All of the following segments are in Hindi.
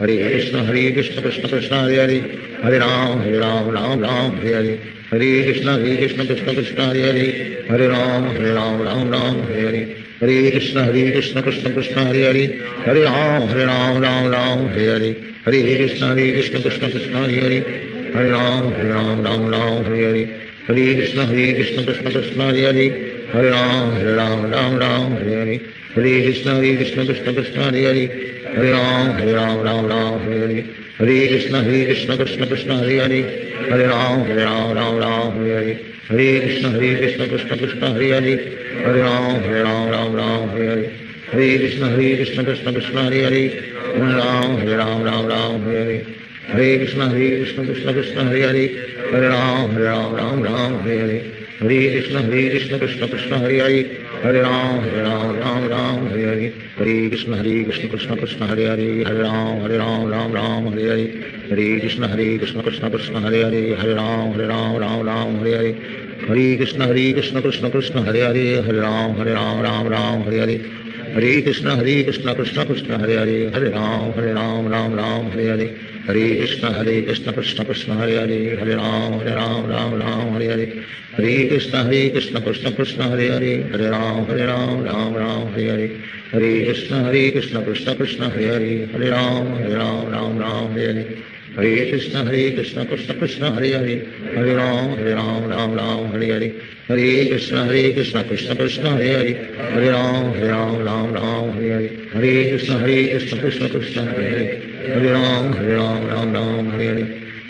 हरे कृष्ण कृष्ण कृष्ण हरे हरे हरे राम राम राम हरे हरे हरे कृष्ण कृष्ण कृष्ण हरे हरे हरे राम राम हरे हरे हरे कृष्ण कृष्ण कृष्ण हरे हरे हरे राम राम हरे हरे हरे कृष्ण कृष्ण कृष्ण हरे हरे हरे राम राम हरे हरे हरे कृष्ण कृष्ण कृष्ण हरे हरे हरे राम राम हरे हरे हरे कृष्ण कृष्ण कृष्ण हरे हरे हरे राम हरे हरे हरे कृष्ण कृष्ण कृष्ण हरे हरे हरे राम राम हरे हरे हरे कृष्ण कृष्ण कृष्ण हरे हरे हरे राम हरे हरे हरे कृष्ण कृष्ण कृष्ण हरे हरे हरे राम हरे हरे हरे कृष्ण कृष्ण कृष्ण हरे हरे हरे राम हरे हरे हरे कृष्ण कृष्ण कृष्ण हरे हरे हरे राम हरे हरे हरे कृष्ण कृष्ण कृष्ण हरे हरे हरे राम हरे हरे हरे कृष्ण कृष्ण कृष्ण हरे हरे हरे राम हरे हरे हरे कृष्ण कृष्ण कृष्ण हरे हरे हरे राम हरे हरे हरे कृष्ण कृष्ण कृष्ण हरे हरे हरे राम हरे हरे हरे कृष्ण कृष्ण कृष्ण हरे हरे हरे राम हरे हरे हरे कृष्ण कृष्ण कृष्ण हरे हरे हरे राम हरे हरे हरे कृष्ण कृष्ण कृष्ण हरे हरे हरे राम हरे हरे हरे कृष्ण कृष्ण कृष्ण हरे हरे हरे राम हरे हरे हरे कृष्ण कृष्ण कृष्ण हरे हरे हरे राम हरे हरे हरे कृष्ण कृष्ण कृष्ण हरे हरे हरे राम हरे हरे हरे कृष्ण कृष्ण कृष्ण हरे हरे हरे राम हरे हरे हरे कृष्ण कृष्ण कृष्ण हरे हरे हरे राम हरे हरे हरे कृष्ण कृष्ण कृष्ण हरे हरे हरे राम हरे हरे हरे कृष्ण कृष्ण कृष्ण हरे हरे हरे राम हरे हरे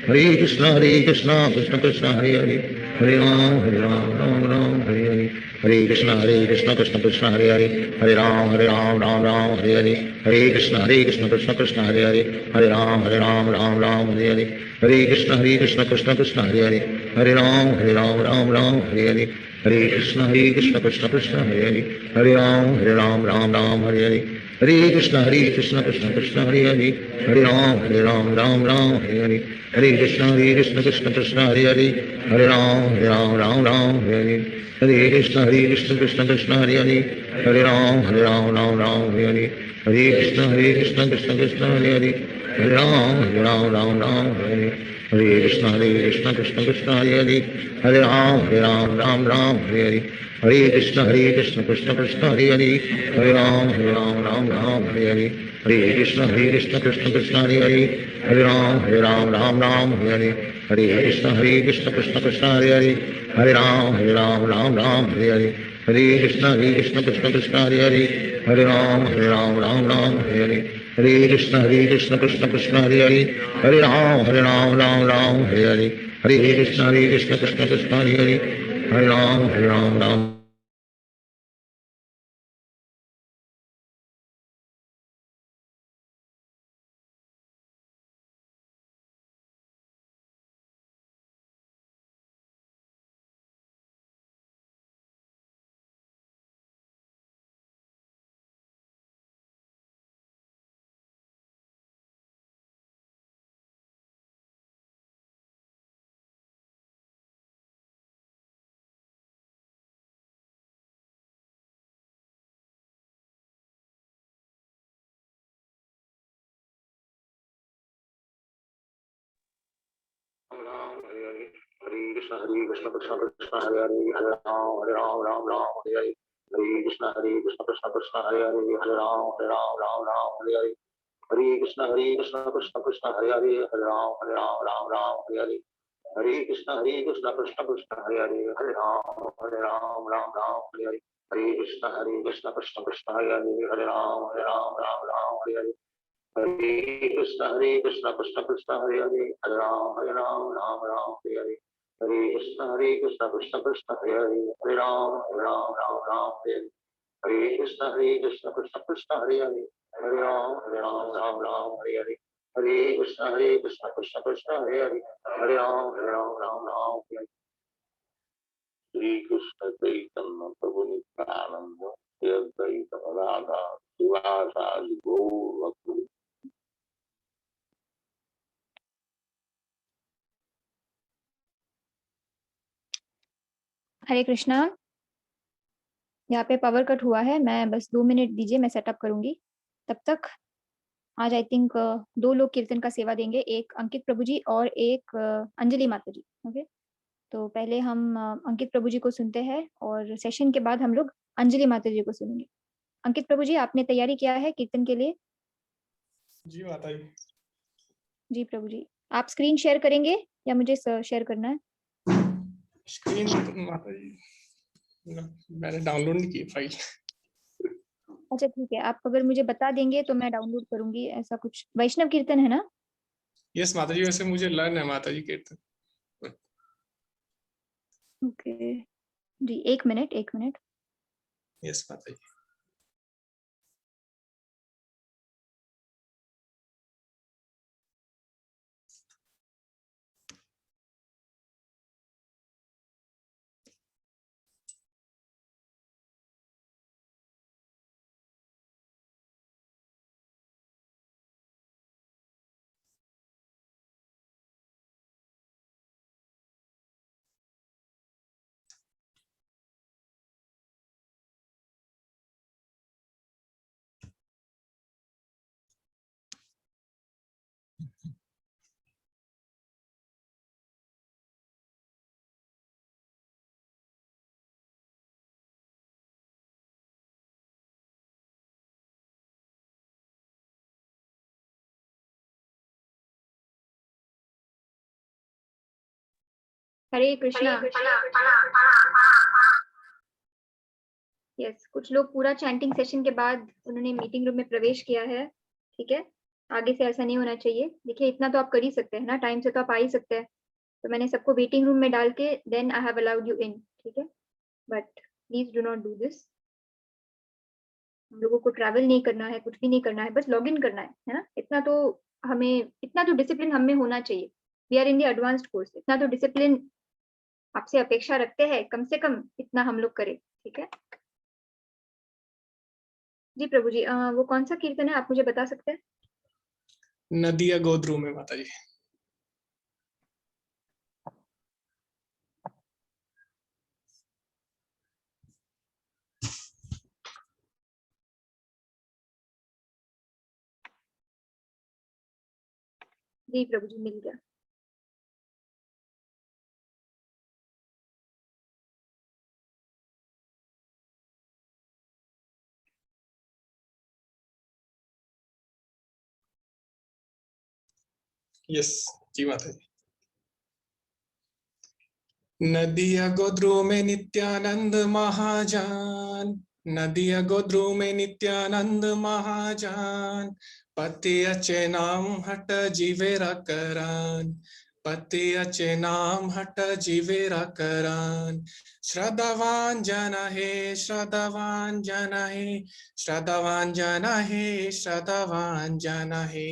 हरे कृष्ण कृष्ण कृष्ण हरे हरे हरे राम हरे हरे हरे कृष्ण कृष्ण कृष्ण हरे हरे हरे राम हरे हरे हरे कृष्ण कृष्ण कृष्ण हरे हरे हरे राम हरे हरे हरे कृष्ण कृष्ण कृष्ण हरे हरे हरे राम हरे हरे हरे कृष्ण कृष्ण कृष्ण हरे हरे हरे राम हरे हरे हरे कृष्ण कृष्ण कृष्ण हरे हरे हरे राम हरे हरे हरे कृष्ण कृष्ण कृष्ण हरे हरे हरे राम हरे हरे हरे कृष्ण कृष्ण कृष्ण हरे हरे हरे राम हरे हरे हरे कृष्ण कृष्ण कृष्ण हरे हरे हरे राम हरे हरे हरे कृष्ण कृष्ण कृष्ण हरे हरे हरे राम हरे हरे हरे कृष्ण कृष्ण कृष्ण हरे हरे हरे राम हरे हरे हरे कृष्ण कृष्ण कृष्ण हरे हरे हरे राम हरे हरे हरे कृष्ण कृष्ण कृष्ण हरे हरे हरे राम हरे हरे हरे कृष्ण कृष्ण कृष्ण हरे हरे हरे राम हरे हरे हरे कृष्ण कृष्ण कृष्ण हरे हरे हरे राम हरे हरे हरे कृष्ण कृष्ण कृष्ण हरे हरे हरे राम हरे हरे हरे कृष्ण कृष्ण कृष्ण हरे हरे हरे राम हरे हरे हरे कृष्ण कृष्ण कृष्ण हरे हरे हरे राम हरे हरे हरे कृष्ण कृष्ण कृष्ण हरे हरे हरे राम हरे हरे हरे कृष्ण कृष्ण कृष्ण हरे हरे हरे राम हरे हरे हरे कृष्ण कृष्ण कृष्ण हरे हरे हरे राम हरे हरे श्री कृष्ण चैतन्य प्रभु नित्यानंद श्री अद्वैत राधा शिवासादि गौर भक्त। हरे कृष्णा। यहाँ पे पावर कट हुआ है, मैं बस 2 मिनट दीजिए, मैं सेटअप करूंगी तब तक। आज आई थिंक 2 लोग कीर्तन का सेवा देंगे, एक अंकित प्रभु जी और एक अंजलि माता जी। ओके, तो पहले हम अंकित प्रभु जी को सुनते हैं और सेशन के बाद हम लोग अंजलि माता जी को सुनेंगे। अंकित प्रभु जी, आपने तैयारी किया है कीर्तन के लिए? जी माता जी। जी प्रभु जी, आप स्क्रीन शेयर करेंगे या मुझे शेयर करना है? स्क्रीन माता जी मैंने डाउनलोड नहीं की फाइल। अच्छा ठीक है, आप अगर मुझे बता देंगे तो मैं डाउनलोड करूंगी। ऐसा कुछ वैष्णव कीर्तन है ना? यस माता जी, वैसे मुझे लर्न है माता जी कीर्तन। ओके जी, एक मिनट। यस माता जी। हरे कृष्णा। यस, कुछ लोग पूरा चैंटिंग सेशन के बाद उन्होंने मीटिंग रूम में प्रवेश किया है। ठीक है, आगे से ऐसा नहीं होना चाहिए। देखिए, इतना तो आप कर ही सकते हैं ना, टाइम से तो आप आ ही सकते हैं। तो मैंने सबको वेटिंग रूम में डाल के then I have allowed you in. ठीक है, but please do not do this. हम लोगों को ट्रैवल नहीं करना है, कुछ भी नहीं करना है, बस लॉग इन करना है ना। इतना तो डिसिप्लिन हम में होना चाहिए। We are in the advanced course, इतना तो डिसिप्लिन आपसे अपेक्षा रखते हैं, कम से कम इतना हम लोग करें। ठीक है जी प्रभु जी, वो कौन सा कीर्तन है, आप मुझे बता सकते हैं? नदिया गोद्रू में माता जी। जी प्रभु जी, मिल गया। यस जी माता जी। नदिया गोद्रू में नित्यानंद महाजान, नदिया गोद्रू में नित्यानंद महाजान, पति अचे नाम हट जीवेरा करान, पति अचे नाम हट जीवेरा करान। श्रद्धावान जन है, श्रद्धावान जन है, श्रद्धावान जन है, श्रद्धावान जन है।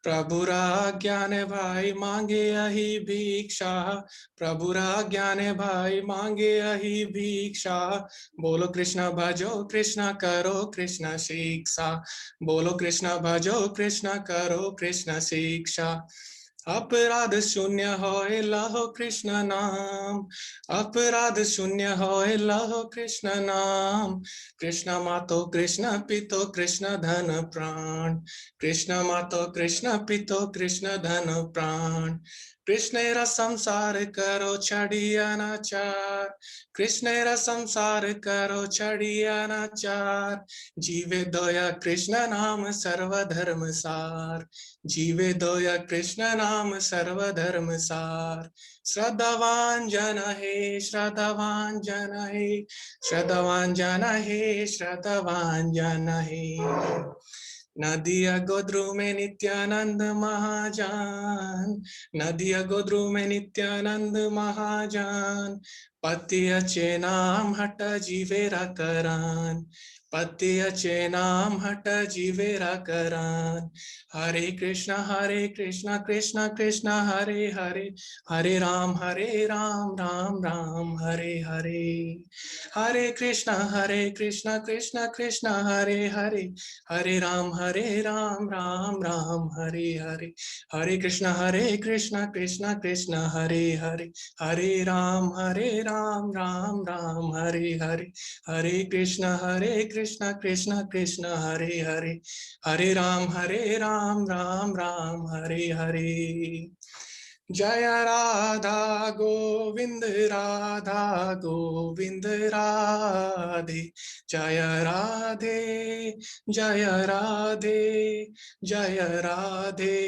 प्रभुरा ज्ञान भाई मांगे अहि भिक्षा, प्रभुरा ज्ञान भाई मांगे अहि भिक्षा। बोलो कृष्ण भजो कृष्ण करो कृष्ण शिक्षा, बोलो कृष्ण भजो कृष्ण करो कृष्ण शिक्षा। अपराध शून्य होए लहो कृष्ण नाम, अपराध शून्य होए लहो कृष्ण नाम। कृष्ण मातो कृष्ण पितो कृष्ण धन प्राण, कृष्ण मातो कृष्ण पितो कृष्ण धन प्राण। कृष्णेरा संसार करो छड़िया नाचार, कृष्णेरा संसार करो छड़िया नाचार। जीवे दोया कृष्ण नाम सर्वधर्म सार, जीवे दोया कृष्ण नाम सर्वधर्म सार। श्रद्धावान जन है, श्रद्धावान जन है, श्रद्धावान जन है, श्रद्धावान जन है। नदिया गोद्रू में नित्यानंद महाजान, नदिया गोद्रू में नित्यानंद महाजान। पति अचे नाम हट जीवेरा करान, पति अचे नाम हट जीवेरा करान। हरे कृष्ण कृष्ण कृष्ण हरे हरे, हरे राम राम राम हरे हरे। हरे कृष्ण कृष्ण कृष्ण हरे हरे, हरे राम राम राम हरे हरे। हरे कृष्ण कृष्ण कृष्ण हरे हरे, हरे राम राम राम हरे हरे। हरे कृष्ण कृष्ण कृष्ण कृष्ण हरे हरे, हरे राम राम राम हरे हरे। जय राधा गोविंद राधे, जय राधे जय राधे, जय राधे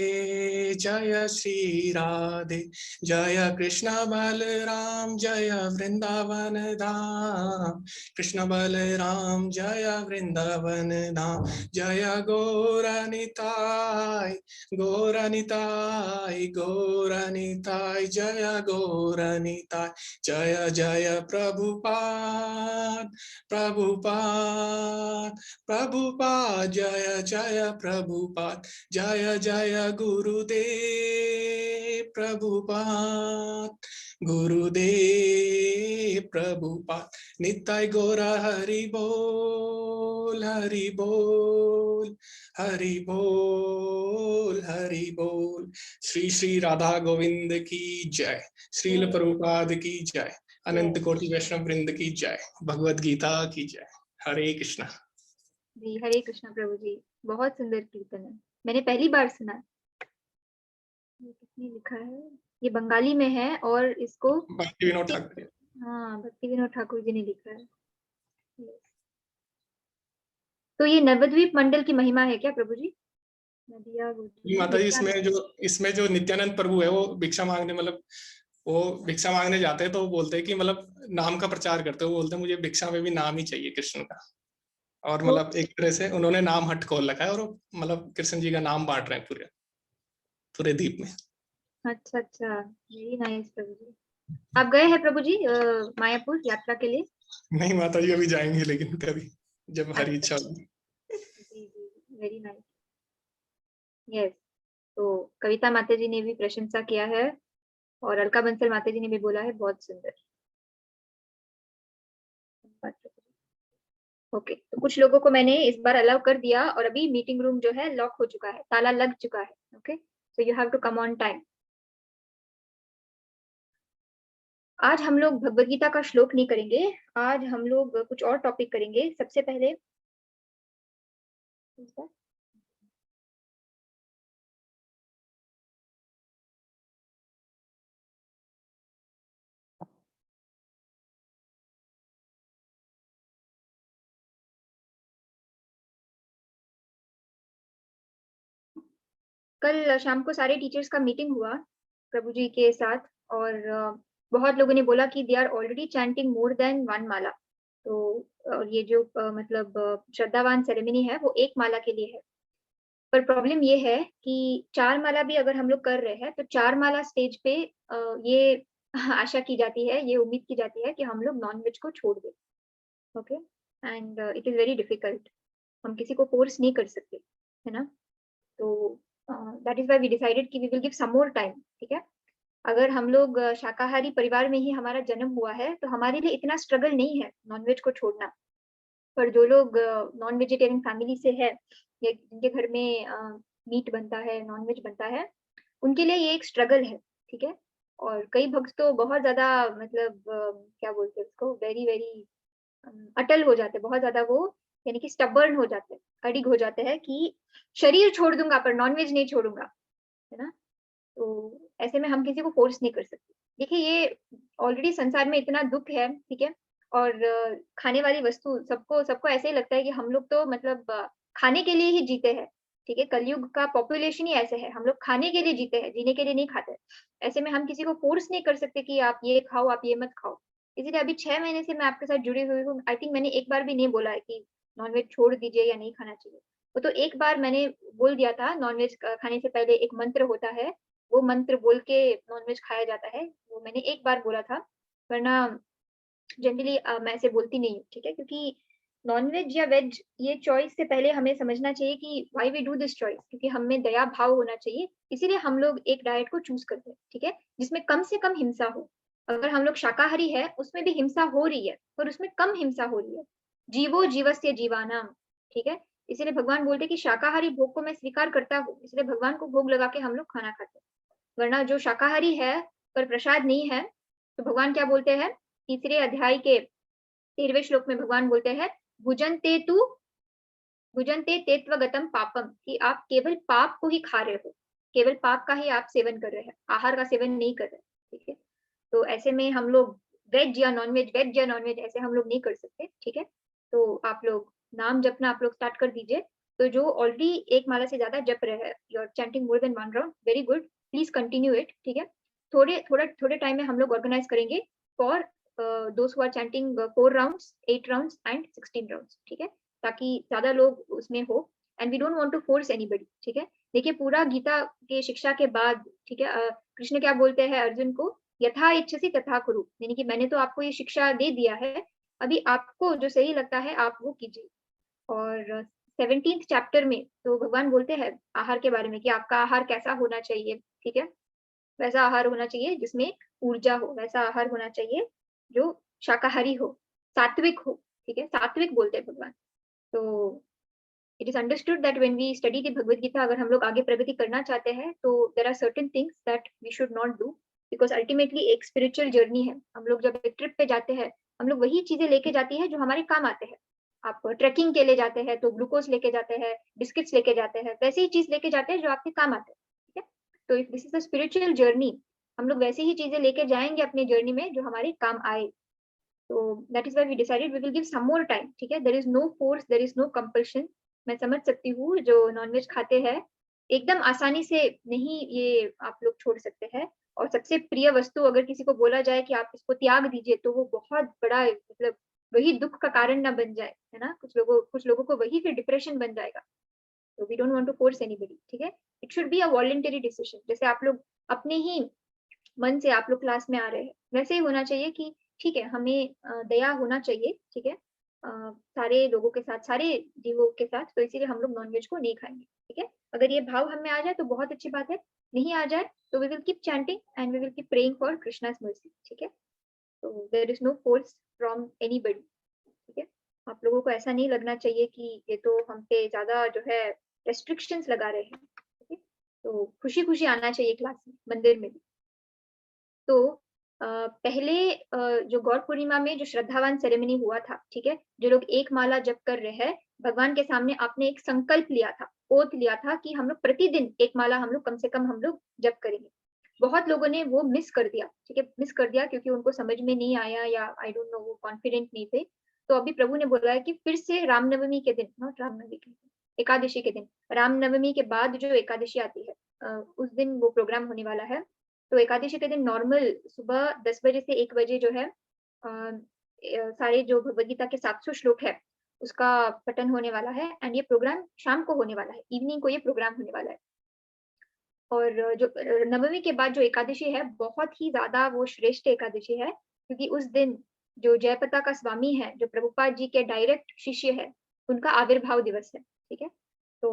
जय श्री राधे, जय कृष्ण बलराम जय वृंदावन धाम, कृष्ण बलराम जय वृंदावन धाम, जय गौरनिताय गौरनिताय गौरनिताय, जय गौरनिताय, जय जय प्रभुपाद प्रभुपाद प्रभुपाद, जय जय प्रभुपाद, जय जय गुरुदेव प्रभुपाद गुरुदेव प्रभुपाद, निताय गौर हरि बोल हरि बोल हरि बोल हरि बोल। श्री श्री राधा गोविंद की जय, श्रील प्रभुपाद की जय, अनंत कोटि वैष्णव वृंद की जय, भगवद गीता की जय। हरे कृष्णा जी। हरे कृष्णा प्रभु जी, बहुत सुंदर कीर्तन है, मैंने पहली बार सुना। ये किसने लिखा है? ये बंगाली में है और इसको भक्ति विनोद ठाकुर। हाँ, भक्ति विनोद ठाकुर जी ने लिखा है। तो ये नवद्वीप मंडल की महिमा है क्या प्रभु जी? नदिया माता जी, इसमें जो नित्यानंद प्रभु है वो भिक्षा मांगने, मतलब वो भिक्षा मांगने जाते हैं तो वो बोलते हैं कि मतलब नाम का प्रचार करते हैं, वो बोलते हैं मुझे भिक्षा में भी नाम ही चाहिए कृष्ण का। और मतलब एक तरह से उन्होंने नाम हट खोल रखा है और मतलब कृष्ण जी का नाम बांट रहे हैं पूरे पूरे द्वीप में। अच्छा अच्छा, वेरी नाइस प्रभु जी। आप गए हैं प्रभु जी मायापुर यात्रा के लिए? नहीं माता जी, अभी जाएंगे लेकिन कभी जब हरी इच्छा होगी। जी जी, वेरी नाइस। यस, तो कविता माता जी ने भी प्रशंसा किया है और अलका बंसल माता जी ने भी बोला है बहुत सुंदर। ओके, तो कुछ लोगों को मैंने इस बार अलाउ कर दिया और अभी मीटिंग रूम जो है लॉक हो चुका है, ताला लग चुका है। Okay, so you have to come on time. आज हम लोग भगवद गीता का श्लोक नहीं करेंगे, आज हम लोग कुछ और टॉपिक करेंगे। सबसे पहले कल शाम को सारे टीचर्स का मीटिंग हुआ प्रभु जी के साथ और बहुत लोगों ने बोला कि they are already chanting more than one mala. तो ये जो मतलब श्रद्धावान सेरेमनी है वो एक माला के लिए है, पर प्रॉब्लम ये है कि 4 माला भी अगर हम लोग कर रहे हैं तो 4 माला स्टेज पे ये आशा की जाती है, ये उम्मीद की जाती है कि हम लोग नॉन वेज को छोड़ दें। Okay, and it is very difficult, हम किसी को फोर्स नहीं कर सकते, है ना? तो that is why we decided कि we will give some more time. ठीक है, अगर हम लोग शाकाहारी परिवार में ही हमारा जन्म हुआ है तो हमारे लिए इतना स्ट्रगल नहीं है नॉनवेज को छोड़ना, पर जो लोग नॉन वेजिटेरियन फैमिली से है या जिनके घर में मीट बनता है, नॉनवेज बनता है, उनके लिए ये एक स्ट्रगल है। ठीक है, और कई भक्त तो बहुत ज्यादा मतलब क्या बोलते हैं उसको, वेरी वेरी अटल हो जाते हैं, बहुत ज्यादा वो यानी कि स्टबर्न हो जाते हैं, अडिग हो जाते हैं कि शरीर छोड़ दूंगा पर नॉनवेज नहीं छोड़ूंगा, है ना? तो ऐसे में हम किसी को फोर्स नहीं कर सकते। देखिए, ये ऑलरेडी संसार में इतना दुख है, ठीक है, और खाने वाली वस्तु सबको सबको ऐसे ही लगता है कि हम लोग तो मतलब खाने के लिए ही जीते हैं। ठीक है, कलयुग का पॉपुलेशन ही ऐसे है, हम लोग खाने के लिए जीते हैं, जीने के लिए नहीं खाते। ऐसे में हम किसी को फोर्स नहीं कर सकते कि आप ये खाओ, आप ये मत खाओ। इसीलिए अभी 6 महीने से मैं आपके साथ जुड़ी हुई हूँ, आई थिंक मैंने एक बार भी नहीं बोला है कि नॉनवेज छोड़ दीजिए या नहीं खाना चाहिए। वो तो एक बार मैंने बोल दिया था, नॉनवेज खाने से पहले एक मंत्र होता है, वो मंत्र बोल के नॉनवेज खाया जाता है, वो मैंने एक बार बोला था, वरना जनरली मैं ऐसे बोलती नहीं हूँ। ठीक है, क्योंकि नॉनवेज या वेज ये चॉइस से पहले हमें समझना चाहिए कि why we do this choice, क्योंकि हमें दया भाव होना चाहिए, इसीलिए हम लोग एक डाइट को चूज करते हैं। ठीक है, जिसमें कम से कम हिंसा हो। अगर हम लोग शाकाहारी है उसमें भी हिंसा हो रही है, पर उसमें कम हिंसा हो रही है। जीवो जीवस्य जीवानाम। ठीक है, इसीलिए भगवान बोलते हैं कि शाकाहारी भोग को मैं स्वीकार करता हूँ, इसलिए भगवान को भोग लगा के हम लोग खाना खाते हैं। वरना जो शाकाहारी है पर प्रसाद नहीं है, तो भगवान क्या बोलते हैं, तीसरे अध्याय के 13वें श्लोक में भगवान बोलते हैं, भुजन्ते तेत्वगतम पापम, कि आप केवल पाप को ही खा रहे हो, केवल पाप का ही आप सेवन कर रहे हैं, आहार का सेवन नहीं कर रहे, ठीक है। तो ऐसे में हम लोग वेज या नॉन वेज ऐसे हम लोग नहीं कर सकते, ठीक है। तो आप लोग नाम जपना आप लोग स्टार्ट कर दीजिए। तो जो ऑलरेडी एक माला से ज्यादा जप रहे हैं, you are chanting more than 1 round, very good, please continue it, ठीक है। थोड़े टाइम में हम लोग ऑर्गेनाइज करेंगे for those who are chanting 4 rounds, 8 rounds and 16 rounds, ठीक है, ताकि ज्यादा लोग उसमें हो, and we don't want to force anybody, ठीक है। देखिए पूरा गीता के शिक्षा के बाद, ठीक है, कृष्ण क्या बोलते हैं अर्जुन को, यथा इच्छसि तथा कुरु, यानी कि मैंने तो आपको ये शिक्षा दे दिया है, अभी आपको जो सही लगता है आप वो कीजिए। और 17th चैप्टर में तो भगवान बोलते हैं आहार के बारे में कि आपका आहार कैसा होना चाहिए, ठीक है, वैसा आहार होना चाहिए जिसमें ऊर्जा हो, वैसा आहार होना चाहिए जो शाकाहारी हो, सात्विक हो, ठीक है, सात्विक बोलते हैं भगवान। तो it is understood that when we study the Bhagavad Gita, अगर हम लोग आगे प्रगति करना चाहते हैं तो there are certain things that we should not do, because ultimately एक स्पिरिचुअल जर्नी है। हम लोग जब एक ट्रिप पे जाते हैं, हम लोग वही चीजें लेके जाती है जो हमारे काम आते हैं। आप ट्रैकिंग के लिए जाते हैं तो ग्लूकोज लेके जाते हैं, बिस्किट्स लेके जाते हैं, वैसे ही चीज लेके जाते हैं जो आपके काम आते हैं, ठीक है। तो if this is a spiritual journey, हम लोग वैसे ही चीजें लेके जाएंगे अपने जर्नी में जो हमारे काम आए। तो that is why we decided we will give some more time, ठीक है, there is no force, there is no compulsion. मैं समझ सकती हूँ जो नॉनवेज खाते हैं एकदम आसानी से नहीं ये आप लोग छोड़ सकते हैं, और सबसे प्रिय वस्तु अगर किसी को बोला जाए कि आप इसको त्याग दीजिए तो वो बहुत बड़ा मतलब वही दुख का कारण ना बन जाए, है ना, कुछ लोगों को वही फिर डिप्रेशन बन जाएगा। तो we don't want to force anybody, ठीक है। It should be a voluntary decision, जैसे आप लोग अपने ही मन से आप लोग क्लास में आ रहे हैं वैसे ही होना चाहिए कि ठीक है, हमें दया होना चाहिए, ठीक है, सारे लोगों के साथ, सारे जीवों के साथ, तो इसीलिए हम लोग नॉनवेज को नहीं खाएंगे, ठीक है। अगर ये भाव हमें आ जाए तो बहुत अच्छी बात है, नहीं आ जाए तो we will keep chanting and we will keep praying for Krishna's mercy, ठीक है। तो there is no force from anybody, ठीक है। आप लोगों को ऐसा नहीं लगना चाहिए कि ये तो हम पे ज्यादा जो है रेस्ट्रिक्शंस लगा रहे हैं, ठीक है। तो खुशी खुशी आना चाहिए क्लास में, मंदिर में भी। तो पहले जो गौर पूर्णिमा में जो श्रद्धावान सेरेमनी हुआ था, ठीक है, जो लोग एक माला जप कर रहे हैं, भगवान के सामने आपने एक संकल्प लिया था, ओथ लिया था कि हम लोग प्रतिदिन एक माला हम लोग कम से कम हम लोग जप करेंगे। बहुत लोगों ने वो मिस कर दिया, ठीक है, मिस कर दिया क्योंकि उनको समझ में नहीं आया या आई डोंट नो वो कॉन्फिडेंट नहीं थे। तो अभी प्रभु ने बोला है कि फिर से रामनवमी के दिन, नॉट रामनवमी के दिन, एकादशी के दिन, रामनवमी के बाद जो एकादशी आती है उस दिन वो प्रोग्राम होने वाला है। तो एकादशी के दिन नॉर्मल सुबह 10 बजे से 1 बजे जो है सारे जो भगवद गीता के 700 श्लोक है उसका पठन होने वाला है, एंड ये प्रोग्राम शाम को होने वाला है, इवनिंग को ये प्रोग्राम होने वाला है। और जो नवमी के बाद जो एकादशी है बहुत ही ज्यादा वो श्रेष्ठ एकादशी है, क्योंकि उस दिन जो जयपता का स्वामी है, जो प्रभुपाद जी के डायरेक्ट शिष्य है, उनका आविर्भाव दिवस है, ठीक है। तो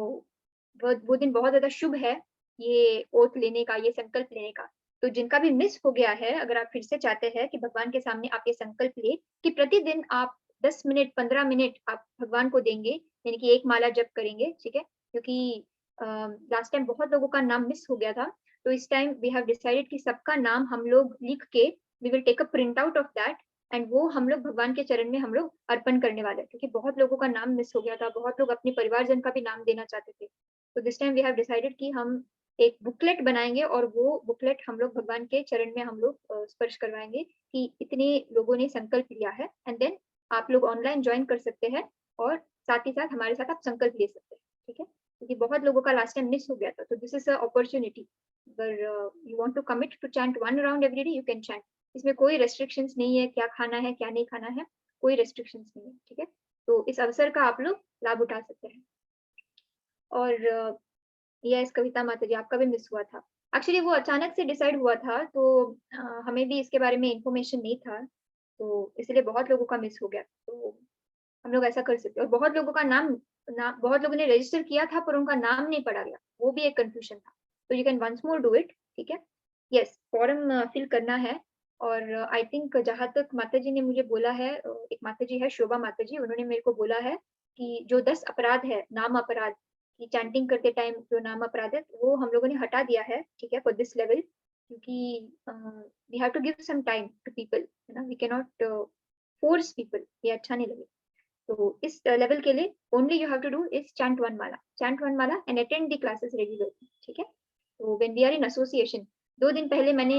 वो दिन बहुत ज्यादा शुभ है, ये ओथ लेने का, ये संकल्प लेने का। तो जिनका भी मिस हो गया है, अगर आप फिर से चाहते हैं कि भगवान के सामने आप ये संकल्प ले कि प्रतिदिन आप 10 मिनट 15 मिनट आप भगवान को देंगे, यानी कि एक माला जप करेंगे, ठीक है, क्योंकि लास्ट टाइम बहुत लोगों का नाम मिस हो गया था। तो इस टाइम वी हैव डिसाइडेड कि सबका नाम हम लोग लिख के we will take a print out of that, and वो हम लोग भगवान के चरण में हम लोग अर्पण करने वाले हैं, क्योंकि बहुत लोगों का नाम मिस हो गया था, बहुत लोग अपने परिवारजन का भी नाम देना चाहते थे। तो this time we have decided कि हम एक बुकलेट बनाएंगे और वो बुकलेट हम लोग भगवान के चरण में हम लोग स्पर्श करवाएंगे कि इतने लोगों ने संकल्प लिया है, एंड देन आप लोग ऑनलाइन ज्वाइन कर सकते हैं और साथ ही साथ हमारे साथ आप संकल्प ले सकते हैं, ठीक है, क्योंकि बहुत लोगों का लास्ट टाइम मिस हो गया था। तो दिस इज अ अपॉर्चुनिटी, अगर you want to commit to chant 1 round every day, you can chant. इसमें कोई रेस्ट्रिक्शंस नहीं है, क्या खाना है क्या नहीं खाना है, कोई रेस्ट्रिक्शंस नहीं है, ठीक है। तो इस अवसर का आप लोग लाभ उठा सकते हैं। और यस कविता माता जी, आपका भी मिस हुआ था। एक्चुअली वो अचानक से डिसाइड हुआ था, तो हमें भी इसके बारे में इंफॉर्मेशन नहीं था, तो इसलिए बहुत लोगों का मिस हो गया। तो हम लोग ऐसा कर सकते हैं, और बहुत लोगों का बहुत लोगों ने रजिस्टर किया था पर उनका नाम नहीं पड़ा गया, वो भी एक कंफ्यूजन था। तो you can once more do it, ठीक है। यस, फॉर्म फिल करना है। और आई थिंक जहां तक माता जी ने मुझे बोला है, एक माता जी है शोभा माता जी, उन्होंने मेरे को बोला है कि जो 10 अपराध है, नाम अपराध की चैंटिंग करते टाइम जो नाम अपराध है वो हम लोगों ने हटा दिया है, ठीक है, फॉर दिस लेवल, क्योंकि we have to give some time to people, है ना, we can not force people, ये अच्छा नहीं लगे। तो इस लेवल के लिए only you have to do is chant one mala and attend the classes regularly, ठीक है। तो when we are in association, 2 दिन पहले मैंने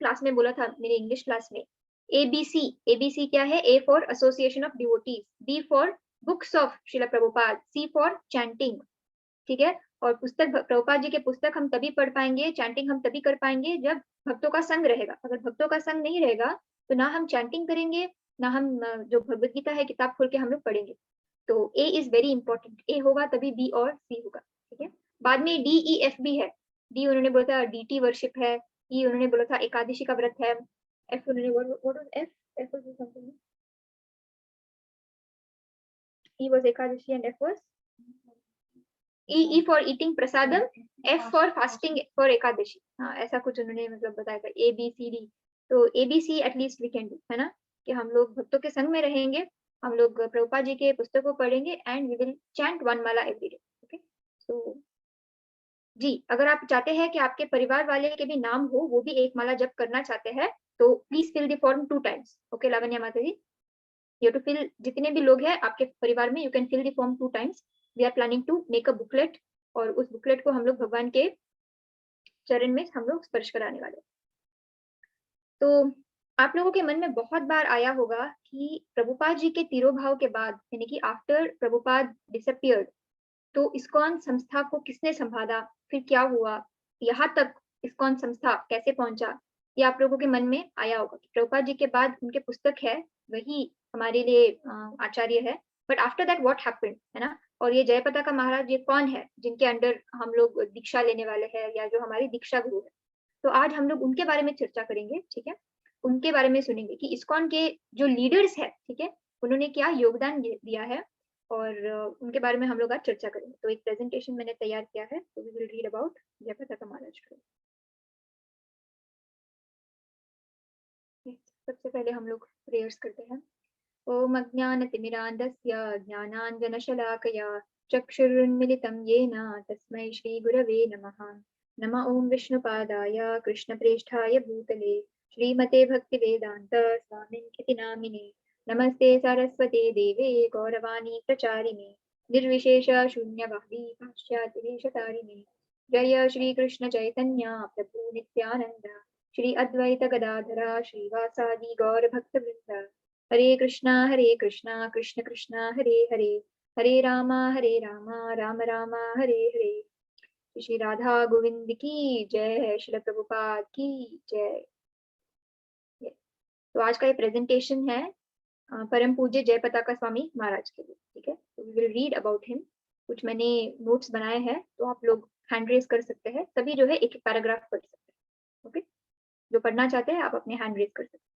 क्लास में बोला था, मेरे इंग्लिश क्लास में, एबीसी क्या है? A for association of devotees, B for books of Srila Prabhupada, C for chanting, ठीक है। और पुस्तक, प्रभुपाद जी के पुस्तक हम तभी पढ़ पाएंगे, चैंटिंग हम तभी कर पाएंगे जब भक्तों का संग रहेगा। अगर भक्तों का संग नहीं रहेगा तो ना हम चैंटिंग करेंगे, ना हम जो भगवत गीता है किताब खोल के हम लोग पढ़ेंगे। तो ए इज वेरी इंपॉर्टेंट, ए होगा तभी बी और सी होगा, ठीक है। बाद में डी ई एफ भी है। डी उन्होंने बोला था डीटी वर्शिप है, ई उन्होंने बोला था एकादशी का व्रत है, एफ उन्होंने what was F was something, E was Ekadashi and F was E for eating prasadam, F for fasting for Ekadashi, हाँ ऐसा कुछ उन्होंने मतलब बताया था, ABCD। तो ABC at least we can do, है ना, कि हम लोग भक्तों के संग में रहेंगे, हम लोग प्रभुपाद जी के पुस्तकों पढ़ेंगे and we will chant one mala every day, okay. So जी, अगर आप चाहते हैं कि आपके परिवार वाले के भी नाम हो, वो भी एक माला जप करना चाहते हैं, तो please fill the form 2 times, okay Lavanya Mata ji. You to fill, जितने भी लोग हैं आपके परिवार में, you can fill the form 2 times. We are planning to make a booklet, और उस बुकलेट को हम लोग भगवान के चरण में हम लोग स्पर्श कराने वाले। तो आप लोगों के मन में बहुत बार आया होगा कि प्रभुपाद जी के तिरोभाव के बाद, यानी कि आफ्टर प्रभुपाद डिसअपियर्ड, तो इस्कॉन संस्था को किसने संभाला, फिर क्या हुआ, यहाँ तक इस्कॉन संस्था कैसे पहुंचा, ये आप लोगों के मन में आया होगा कि प्रभुपाद जी के बाद उनके पुस्तक है, वही हमारे लिए आचार्य है, but after that what happened, है ना। और ये जय पताका महाराज, ये कौन है जिनके अंडर हम लोग दीक्षा लेने वाले हैं, या जो हमारी दीक्षा गुरु है। तो आज हम लोग उनके बारे में चर्चा करेंगे, ठीक है। उनके बारे में सुनेंगे कि इस्कॉन के जो लीडर्स है, ठीक है, उन्होंने क्या योगदान दिया है, और उनके बारे में हम लोग आज चर्चा करेंगे। तो एक प्रेजेंटेशन मैंने तैयार किया है, तो वी विल रीड अबाउट जय पताका महाराज। सबसे पहले हम लोग प्रेयर्स करते हैं। ओम अज्ञानतिमिरान्धस्य ज्ञानाञ्जनशलाकया चक्षुरुन्मिलितं येन तस्मै श्रीगुरवे नमः। नमः ओं विष्णुपादाय कृष्णप्रेष्ठाय भूतले श्रीमते भक्तिवेदान्त स्वामिनिति नामिने। नमस्ते सरस्वते देवे गौरवाणी प्रचारिणे निर्विशेष शून्यवादी पाश्चात्यदेशतारिणे। जय श्री कृष्ण चैतन्य प्रभु नित्यानंद श्री अद्वैत गदाधरा श्रीवासादि गौर भक्तवृंद। हरे कृष्णा कृष्ण कृष्णा हरे हरे, हरे रामा राम राम हरे हरे। श्री राधा गोविंद की जय, श्री प्रभुपाद की जय। तो आज का ये प्रेजेंटेशन है परम पूज्य जय पताका स्वामी महाराज के लिए, ठीक है। तो we will read about him. कुछ मैंने नोट्स बनाए हैं, तो आप लोग हैंड रेज कर सकते हैं, सभी जो है एक एक पैराग्राफ पढ़ सकते हैं, ओके। जो पढ़ना चाहते हैं आप अपने हैंड रेज कर सकते हैं।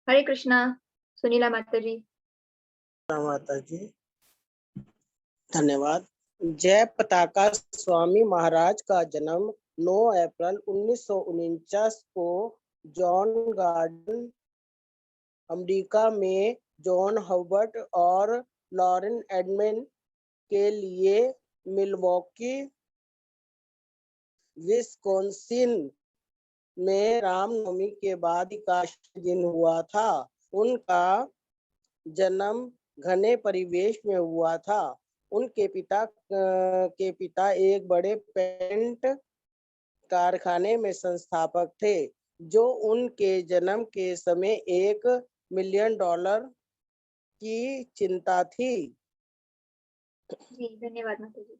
हरे कृष्णा सुनीला माता जी। माता जी धन्यवाद। जय पताका स्वामी महाराज का जन्म 9 अप्रैल 1949 को जॉन गार्डन अमेरिका में जॉन हर्बर्ट और लॉरेन एडमंड के लिए मिल्वॉकी विस्कॉन्सिन में रामनवमी के बाद एकादशी दिन हुआ था। उनका जन्म घने परिवेश में हुआ था। उनके पिता एक बड़े पेंट कारखाने में संस्थापक थे, जो उनके जन्म के समय $1 मिलियन की चिंता थी। जी धन्यवाद माता जी।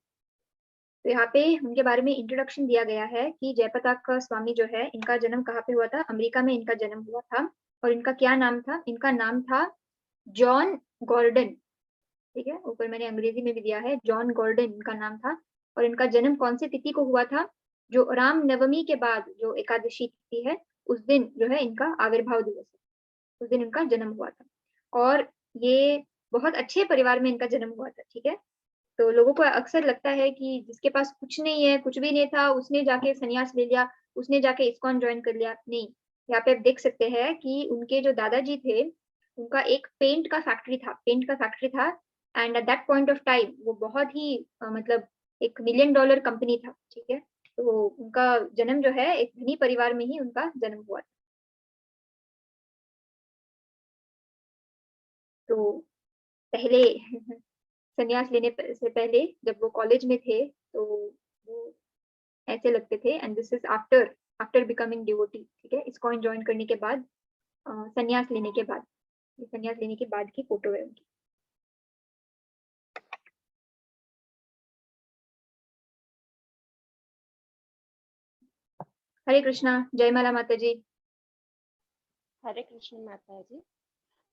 तो यहाँ पे उनके बारे में इंट्रोडक्शन दिया गया है कि जय पताका स्वामी जो है, इनका जन्म कहाँ पे हुआ था, अमेरिका में इनका जन्म हुआ था। और इनका क्या नाम था, इनका नाम था जॉन गॉर्डन, ठीक है। ऊपर मैंने अंग्रेजी में भी दिया है, जॉन गॉर्डन इनका नाम था। और इनका जन्म कौन सी तिथि को हुआ था, जो राम नवमी के बाद जो एकादशी तिथि है, उस दिन जो है इनका आविर्भाव दिवस है, उस दिन इनका जन्म हुआ था। और ये बहुत अच्छे परिवार में इनका जन्म हुआ था, ठीक है। तो लोगों को अक्सर लगता है कि जिसके पास कुछ नहीं है, कुछ भी नहीं था, उसने जाके संन्यास ले लिया, उसने जाके इस्कॉन ज्वाइन कर लिया। नहीं, यहाँ पे आप देख सकते हैं कि उनके जो दादाजी थे, उनका एक पेंट का फैक्ट्री था। And at that point of time वो बहुत ही मतलब $1 मिलियन कंपनी था, ठीक है। तो उनका जन्म जो है एक धनी परिवार में ही उनका जन्म हुआ था। तो पहले संन्यास लेने से पहले जब वो कॉलेज में थे तो वो ऐसे लगते थे, and this is after after becoming devotee, ठीक है। इस्कॉन ज्वाइन करने के बाद, संन्यास लेने के बाद, ये संन्यास लेने के बाद की फोटो है उनकी। हरे कृष्णा, जय माला माता जी। हरे कृष्ण माता जी।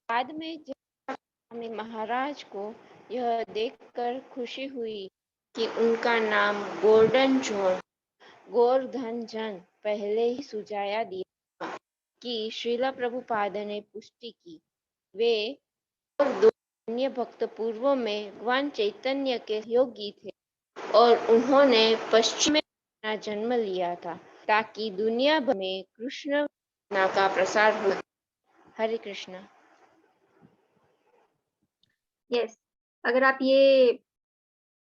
बाद में जब स्वामी महाराज को यह देखकर खुशी हुई कि उनका नाम गोल्डन जॉन गोवर्धन जन पहले ही सुझाया दिया कि श्रीला प्रभुपाद ने पुष्टि की। वे और दो अन्य भक्त पूर्व में भगवान चैतन्य के योगी थे और उन्होंने पश्चिम में अपना जन्म लिया था ताकि दुनिया भर में कृष्ण का प्रसार हो। हरे कृष्णा। यस, अगर आप ये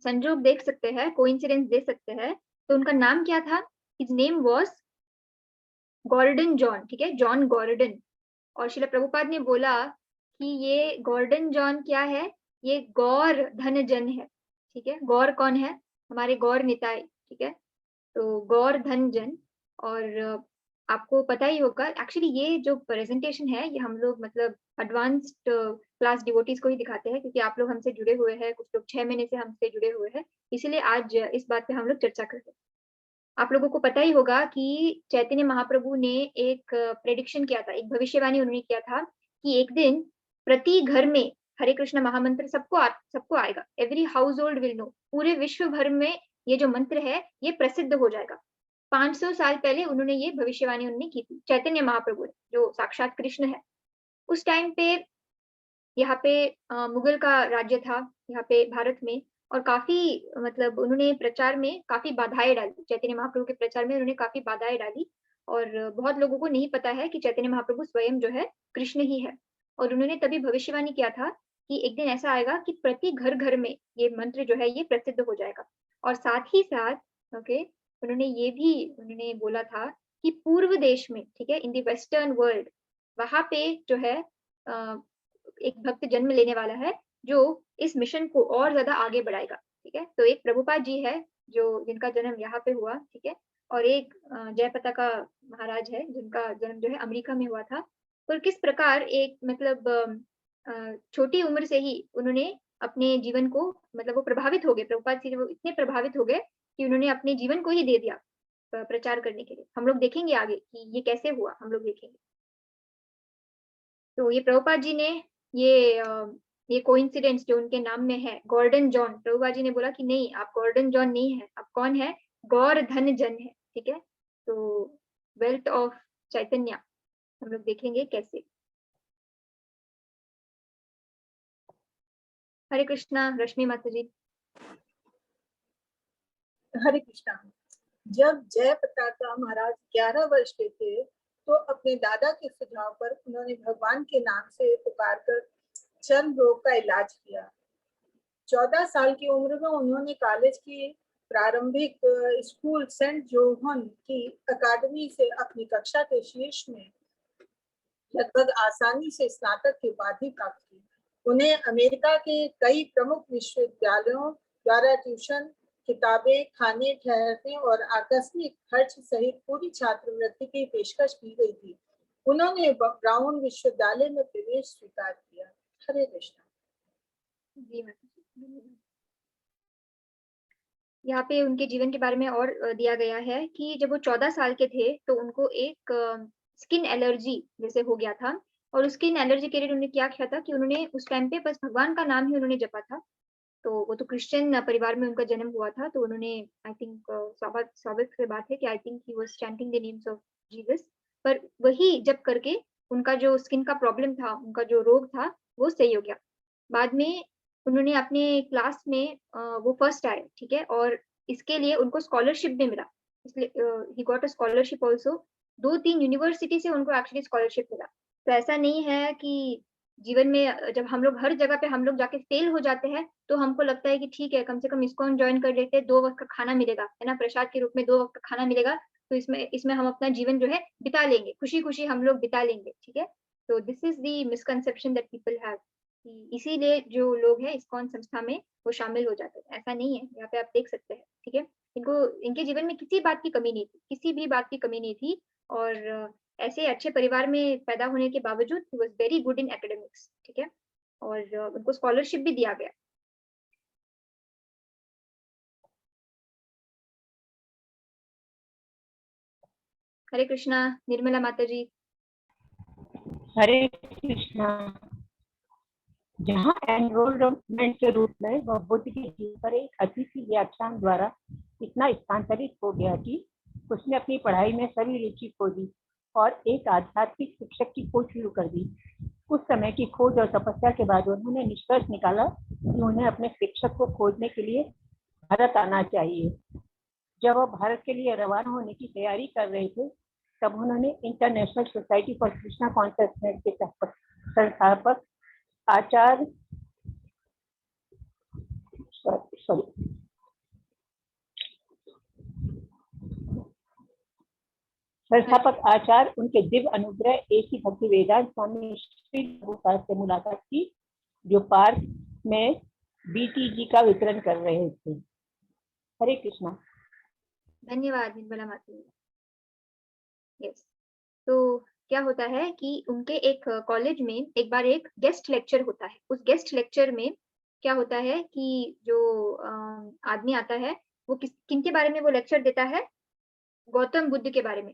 संजोग देख सकते हैं, कोइंसिडेंस दे सकते हैं, तो उनका नाम क्या था? His name was Gordon John, ठीक है, जॉन गॉर्डन। और श्रील प्रभुपाद ने बोला कि ये गॉर्डन जॉन क्या है? ये गौर धन जन है, ठीक है। गौर कौन है? हमारे गौर निताई, ठीक है। तो गौर धन जन। और आपको पता ही होगा, एक्चुअली ये जो प्रेजेंटेशन है ये हम लोग मतलब एडवांस्ड क्लास डिवोटीज को ही दिखाते हैं, क्योंकि आप लोग हमसे जुड़े हुए हैं, कुछ लोग 6 महीने से हमसे जुड़े हुए हैं, इसीलिए आज इस बात पे हम लोग चर्चा करते हैं। आप लोगों को पता ही होगा कि चैतन्य महाप्रभु ने एक प्रेडिक्शन किया था, एक भविष्यवाणी उन्होंने किया था कि एक दिन प्रति घर में हरे कृष्ण महामंत्र सबको आएगा, every household will know, पूरे विश्व भर में ये जो मंत्र है ये प्रसिद्ध हो जाएगा। 500 साल पहले उन्होंने ये भविष्यवाणी उन्होंने की थी, चैतन्य महाप्रभु ने, जो साक्षात कृष्ण है। उस टाइम पे यहाँ पे मुगल का राज्य था यहाँ पे भारत में, और काफी मतलब उन्होंने प्रचार में काफी बाधाएं डाली, चैतन्य महाप्रभु के प्रचार में उन्होंने काफी बाधाएं डाली। और बहुत लोगों को नहीं पता है कि चैतन्य महाप्रभु स्वयं जो है कृष्ण ही है। और उन्होंने तभी भविष्यवाणी किया था कि एक दिन ऐसा आएगा कि प्रति घर घर में ये मंत्र जो है ये प्रसिद्ध हो जाएगा। और साथ ही साथ ओके, उन्होंने ये भी उन्होंने बोला था कि पूर्व देश में, ठीक है, इन द वेस्टर्न वर्ल्ड, वहां पे जो है एक भक्त जन्म लेने वाला है जो इस मिशन को और ज्यादा आगे बढ़ाएगा, ठीक है। तो एक प्रभुपाद जी है जो जिनका जन्म यहाँ पे हुआ, ठीक है। और एक जयपता का महाराज है जिनका जन्म जो है अमेरिका में हुआ था। और किस प्रकार एक मतलब छोटी उम्र से ही उन्होंने अपने जीवन को मतलब वो प्रभावित हो गए, प्रभुपाद जी वो इतने प्रभावित हो गए कि उन्होंने अपने जीवन को ही दे दिया प्रचार करने के लिए। हम लोग देखेंगे आगे कि ये कैसे हुआ, हम लोग देखेंगे। तो ये प्रभुपाद जी ने ये कोइंसिडेंस जो उनके नाम में है गॉर्डन जॉन, प्रभुपाद जी ने बोला कि नहीं, आप गॉर्डन जॉन नहीं है, आप कौन है? गौर धन जन है, ठीक है। तो वेल्थ ऑफ चैतन्य हम लोग देखेंगे कैसे। हरे कृष्णा, रश्मि माता जी। हरे कृष्णा। जब जय पताका महाराज 11 वर्ष के थे तो अपने दादा के सुझाव पर उन्होंने भगवान के नाम से पुकार कर चर्म रोग का इलाज किया। 14 साल की उम्र में उन्होंने कॉलेज की प्रारंभिक स्कूल सेंट जोहन की अकादमी से अपनी कक्षा के शीर्ष में लगभग आसानी से स्नातक की उपाधि प्राप्त की। उन्हें अमेरिका के कई प्रमुख विश्वविद्यालयों द्वारा ट्यूशन, किताबें, खाने, ठहरने और आकस्मिक खर्च सहित पूरी छात्रवृत्ति की पेशकश की गई थी। उन्होंने ब्राउन विश्वविद्यालय में प्रवेश स्वीकार किया। हरे कृष्णा। यहाँ पे उनके जीवन के बारे में और दिया गया है कि जब वो 14 साल के थे तो उनको एक स्किन एलर्जी जैसे हो गया था। और उस स्किन एलर्जी के लिए उन्होंने क्या किया था कि उन्होंने उस टाइम पे बस भगवान का नाम ही उन्होंने जपा था। तो वो तो क्रिश्चियन परिवार में उनका जन्म हुआ था, तो उन्होंने आई थिंक स्वाभाविक से बात है कि I think he was chanting the names of Jesus. पर वही जब करके उनका जो स्किन का प्रॉब्लम था, उनका जो रोग था वो सही हो गया। बाद में उन्होंने अपने क्लास में वो फर्स्ट आए, ठीक है। और इसके लिए उनको स्कॉलरशिप भी मिला, इसलिए he got a scholarship also. 2-3 university से उनको एक्चुअली स्कॉलरशिप मिला। तो ऐसा नहीं है कि जीवन में जब हम लोग हर जगह पे हम लोग जाके फेल हो जाते हैं तो हमको लगता है कि ठीक है, कम से कम इस्कॉन ज्वाइन कर लेते हैं, 2 वक्त का खाना मिलेगा, है ना, प्रसाद के रूप में 2 वक्त का खाना मिलेगा, तो इसमें हम अपना जीवन जो है बिता लेंगे, खुशी खुशी हम लोग बिता लेंगे, ठीक है। तो this is the misconception that people have. कि इसीलिए जो लोग हैं इस्कॉन संस्था में वो शामिल हो जाते हैं। ऐसा नहीं है, यहाँ पे आप देख सकते हैं, ठीक है? इनको इनके जीवन में किसी बात की कमी नहीं थी, किसी भी बात की कमी नहीं थी और ऐसे अच्छे परिवार में पैदा होने के बावजूद he was very good in academics, ठीक है? और उनको स्कॉलरशिप भी दिया गया। हरे कृष्णा, निर्मला माता जी। हरे कृष्णा। जहाँ एनरोलमेंट के रूप में वह बुद्ध के जीवन पर एक अतिथि व्याख्यान द्वारा इतना स्थानांतरित हो गया कि उसने अपनी पढ़ाई में सभी रुचि खो दी और एक आध्यात्मिक शिक्षक की खोज शुरू कर दी। कुछ समय की खोज और तपस्या के बाद उन्होंने निष्कर्ष निकाला कि उन्हें अपने शिक्षक को खोजने के लिए भारत आना चाहिए। जब वह भारत के लिए रवाना होने की तैयारी कर रहे थे, तब उन्होंने international society for Krishna consciousness के संस्थापक आचार्य उनके दिव्य अनुग्रह एक ही भक्ति वेदांत स्वामी श्री प्रभुपाद से मुलाकात की, जो पार्क में BTG का वितरण कर रहे थे। हरे कृष्णा। धन्यवाद निर्मला माता जी। यस, तो क्या होता है कि उनके एक कॉलेज में एक बार एक गेस्ट लेक्चर होता है। उस गेस्ट लेक्चर में क्या होता है कि जो आदमी आता है वो किनके बारे में वो लेक्चर देता है? गौतम बुद्ध के बारे में।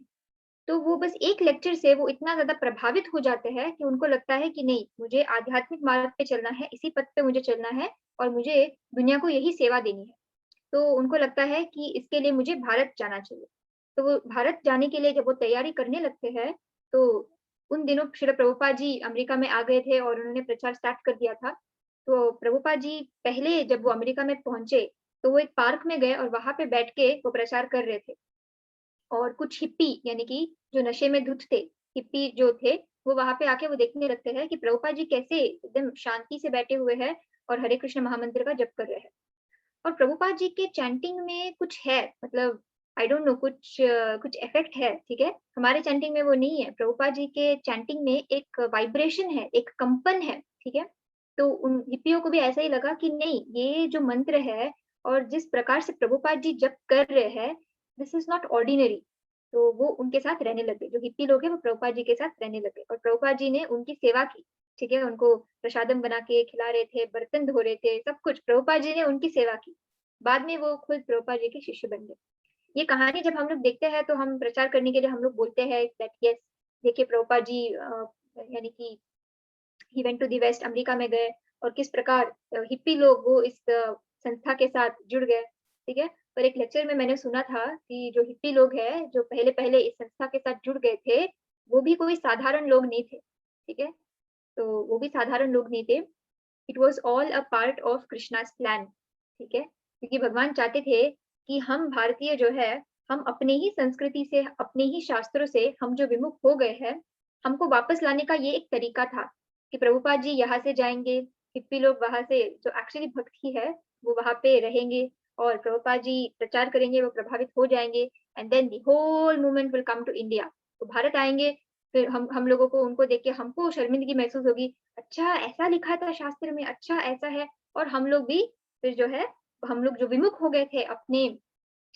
तो वो बस एक लेक्चर से वो इतना ज़्यादा प्रभावित हो जाते हैं कि उनको लगता है कि नहीं, मुझे आध्यात्मिक मार्ग पे चलना है, इसी पथ पे मुझे चलना है और मुझे दुनिया को यही सेवा देनी है। तो उनको लगता है कि इसके लिए मुझे भारत जाना चाहिए। तो वो भारत जाने के लिए जब वो तैयारी करने लगते हैं, तो उन दिनों श्रील प्रभुपाद जी अमेरिका में आ गए थे और उन्होंने प्रचार स्टार्ट कर दिया था। तो प्रभुपाद जी पहले जब वो अमेरिका में पहुँचे, तो वो एक पार्क में गए और वहाँ पे बैठ के वो प्रचार कर रहे थे। और कुछ हिप्पी यानी कि जो नशे में धुत थे, हिप्पी जो थे, वो वहाँ पे आके वो देखने लगते हैं कि प्रभुपाद जी कैसे एकदम शांति से बैठे हुए हैं और हरे कृष्ण महामंत्र का जप कर रहे हैं। और प्रभुपाद जी के चैंटिंग में कुछ है, मतलब आई डोंट नो, कुछ इफेक्ट है, ठीक है? हमारे चैंटिंग में वो नहीं है। प्रभुपाद जी के चैंटिंग में एक वाइब्रेशन है, एक कंपन है, ठीक है? तो उन हिप्पियों को भी ऐसा ही लगा कि नहीं, ये जो मंत्र है और जिस प्रकार से प्रभुपाद जी जप कर रहे हैं, दिस इज नॉट ऑर्डिनरी। तो वो उनके साथ रहने लगे। जो हिप्पी लोग हैं वो प्रभुपाद जी के साथ रहने लगे और प्रभुपाद जी ने उनकी सेवा की, ठीक है? उनको प्रसादम बना के खिला रहे थे, बर्तन धो रहे थे, सब कुछ प्रभुपाद जी ने उनकी सेवा की। बाद में वो खुद प्रभुपाद जी के शिष्य बन गए। ये कहानी जब हम लोग देखते हैं तो हम प्रचार करने के लिए हम लोग बोलते हैं दैट यस, देखिए प्रभुपाद जी यानी कि he went to the west, America में गए और किस प्रकार हिप्पी लोग वो इस संस्था के साथ जुड़ गए, ठीक है? पर एक लेक्चर में मैंने सुना था कि जो हिप्पी लोग हैं, जो पहले-पहले इस संस्था के साथ जुड़ गए थे, वो भी कोई साधारण लोग नहीं थे, ठीक है? तो वो भी साधारण लोग नहीं थे। It was all a part of Krishna's plan, ठीक है? क्योंकि भगवान चाहते थे कि हम भारतीय जो है, हम अपने ही संस्कृति से, अपने ही शास्त्रों से हम जो विमुख हो गए हैं, हमको वापस लाने का ये एक तरीका था कि प्रभुपाद जी यहाँ से जाएँगे, हिप्पी लोग वहाँ से जो एक्चुअली भक्त ही है, वो वहाँ पे रहेंगे और प्रभुपाद जी प्रचार करेंगे, वो प्रभावित हो जाएँगे and then the whole movement will come to India. तो भारत आएँगे, फिर हम लोगों को उनको देख के हमको शर्मिंदगी महसूस होगी, अच्छा ऐसा लिखा था शास्त्र में, अच्छा ऐसा है, और हम लोग भी फिर जो है, हम लोग जो विमुख हो गए थे अपने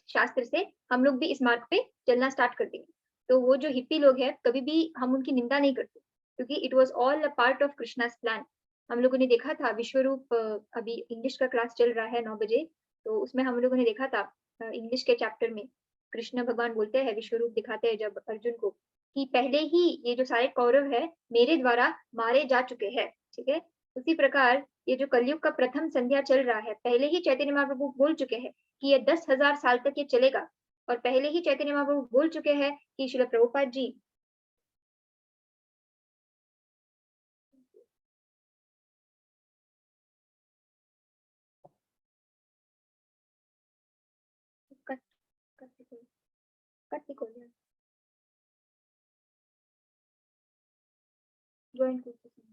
शास्त्र से, हम लोग भी इस मार्ग पे चलना स्टार्ट कर देंगे। तो वो जो हिप्पी लोग हैं, कभी भी हम उनकी निंदा नहीं करते, क्योंकि it was all a part of Krishna's plan. हम लोगों ने देखा था विश्वरूप, अभी इंग्लिश का क्लास चल रहा है 9 बजे, तो उसमें हम लोगों ने देखा था इंग्लिश के चैप्टर में कृष्ण भगवान बोलते हैं, विश्वरूप दिखाते हैं जब अर्जुन को, कि पहले ही ये जो सारे कौरव है, मेरे द्वारा मारे जा चुके हैं, ठीक है? उसी प्रकार ये जो कलयुग का प्रथम संध्या चल रहा है, पहले ही चैतन्य महाप्रभु बोल चुके हैं कि ये 10,000 साल तक ये चलेगा और पहले ही चैतन्य महाप्रभु बोल चुके हैं कि Srila Prabhupada ji cut cut cut join करते हैं।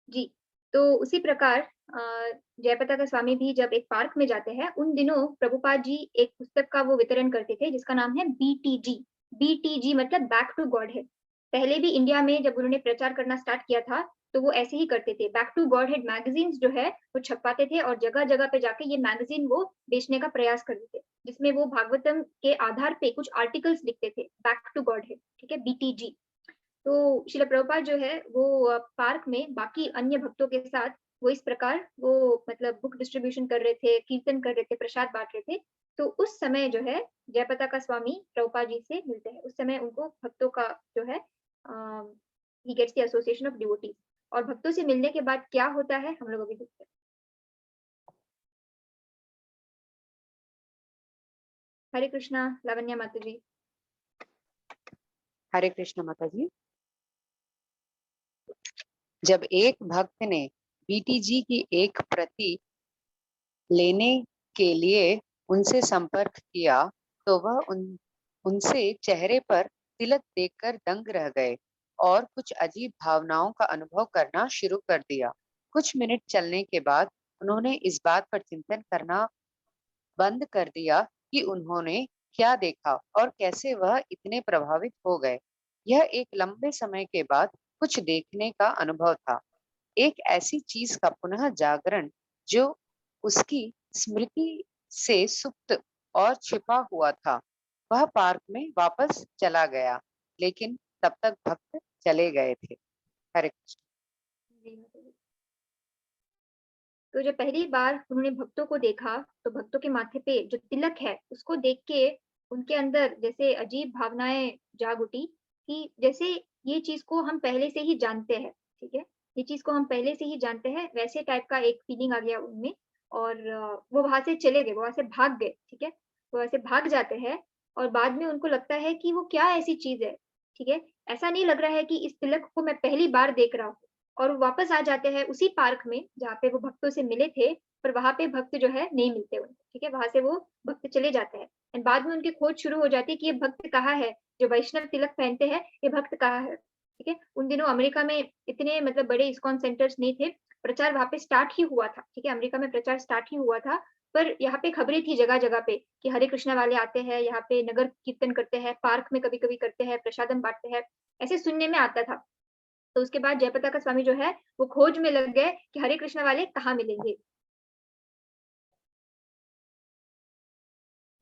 जी, तो उसी प्रकार जयपताका स्वामी भी जब एक पार्क में जाते हैं, उन दिनों प्रभुपाद जी एक पुस्तक का वो वितरण करते थे जिसका नाम है BTG। BTG मतलब बैक टू गॉड हेड। पहले भी इंडिया में जब उन्होंने प्रचार करना स्टार्ट किया था तो वो ऐसे ही करते थे। Back to godhead magazines जो है वो छपवाते थे और जगह जगह पे जाके ये मैगजीन वो बेचने का प्रयास करते थे, जिसमें वो भागवतम के आधार पे कुछ आर्टिकल्स लिखते थे, बैक टू गॉड हेड, ठीक है, BTG। तो श्रील प्रभुपाद जो है वो पार्क में बाकी अन्य भक्तों के साथ वो इस प्रकार वो मतलब बुक डिस्ट्रीब्यूशन कर रहे थे, कीर्तन कर रहे थे, प्रसाद बांट रहे थे। तो उस समय जो है जयपताका स्वामी प्रभुपाद जी से मिलते हैं। उस समय उनको भक्तों का जो है he gets the association of devotees. और भक्तों से मिलने के बाद क्या होता है हम लोग अभी देखते हैं। हरे कृष्णा लावण्या माता जी। हरे कृष्ण माता जी। जब एक भक्त ने बीटीजी की एक प्रति लेने के लिए उनसे संपर्क किया तो वह उनसे चेहरे पर तिलक देखकर दंग रह गए और कुछ अजीब भावनाओं का अनुभव करना शुरू कर दिया। कुछ मिनट चलने के बाद उन्होंने इस बात पर चिंतन करना बंद कर दिया कि उन्होंने क्या देखा और कैसे वह इतने प्रभावित हो गए। यह एक लंबे समय के बाद कुछ देखने का अनुभव था, एक ऐसी चीज का पुनः जागरण जो उसकी स्मृति से सुप्त और छिपा हुआ था। वह पार्क में वापस चला गया, लेकिन तब तक भक्त चले गए थे। हरे कृष्ण। तो जब पहली बार उन्होंने भक्तों को देखा तो भक्तों के माथे पे जो तिलक है उसको देख के उनके अंदर जैसे अजीब भावनाएं जाग उठी कि जैसे ये चीज को हम पहले से ही जानते हैं, ठीक है, ये चीज को हम पहले से ही जानते हैं, वैसे टाइप का एक फीलिंग आ गया उनमें। और वो वहां से चले गए, वो वहां से भाग गए, ठीक है, वो वहां से भाग जाते हैं। और बाद में उनको लगता है कि वो क्या ऐसी चीज है, ठीक है, ऐसा नहीं लग रहा है कि इस तिलक को मैं पहली बार देख रहा हूँ। और वो वापस आ जाते हैं उसी पार्क में जहाँ पे वो भक्तों से मिले थे, पर वहां पे भक्त जो है नहीं मिलते उनको, ठीक है, वहां से वो भक्त चले जाते हैं। एंड बाद में उनकी खोज शुरू हो जाती है कि ये भक्त कहाँ है, जो वैष्णव तिलक पहनते हैं ये भक्त कहाँ है, ठीक है। उन दिनों अमेरिका में इतने मतलब बड़े इस्कॉन सेंटर्स नहीं थे, प्रचार वहां पे स्टार्ट ही हुआ था, ठीक है, अमेरिका में प्रचार स्टार्ट ही हुआ था। पर यहाँ पे खबरें थी जगह जगह पे कि हरे कृष्णा वाले आते हैं, यहाँ पे नगर कीर्तन करते हैं, पार्क में कभी कभी करते हैं, प्रसादम बांटते हैं, ऐसे सुनने में आता था। तो उसके बाद जयपताका स्वामी जो है वो खोज में लग गए कि हरे कृष्णा वाले कहाँ मिलेंगे।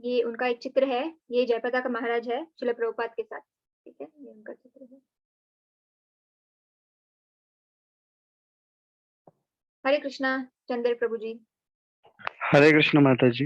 ये उनका एक चित्र है, ये जयपताका महाराज है श्रील प्रभुपाद के साथ, ठीक है, ये उनका चित्र है। हरे कृष्णा चंद्र प्रभु जी। हरे कृष्ण माता जी।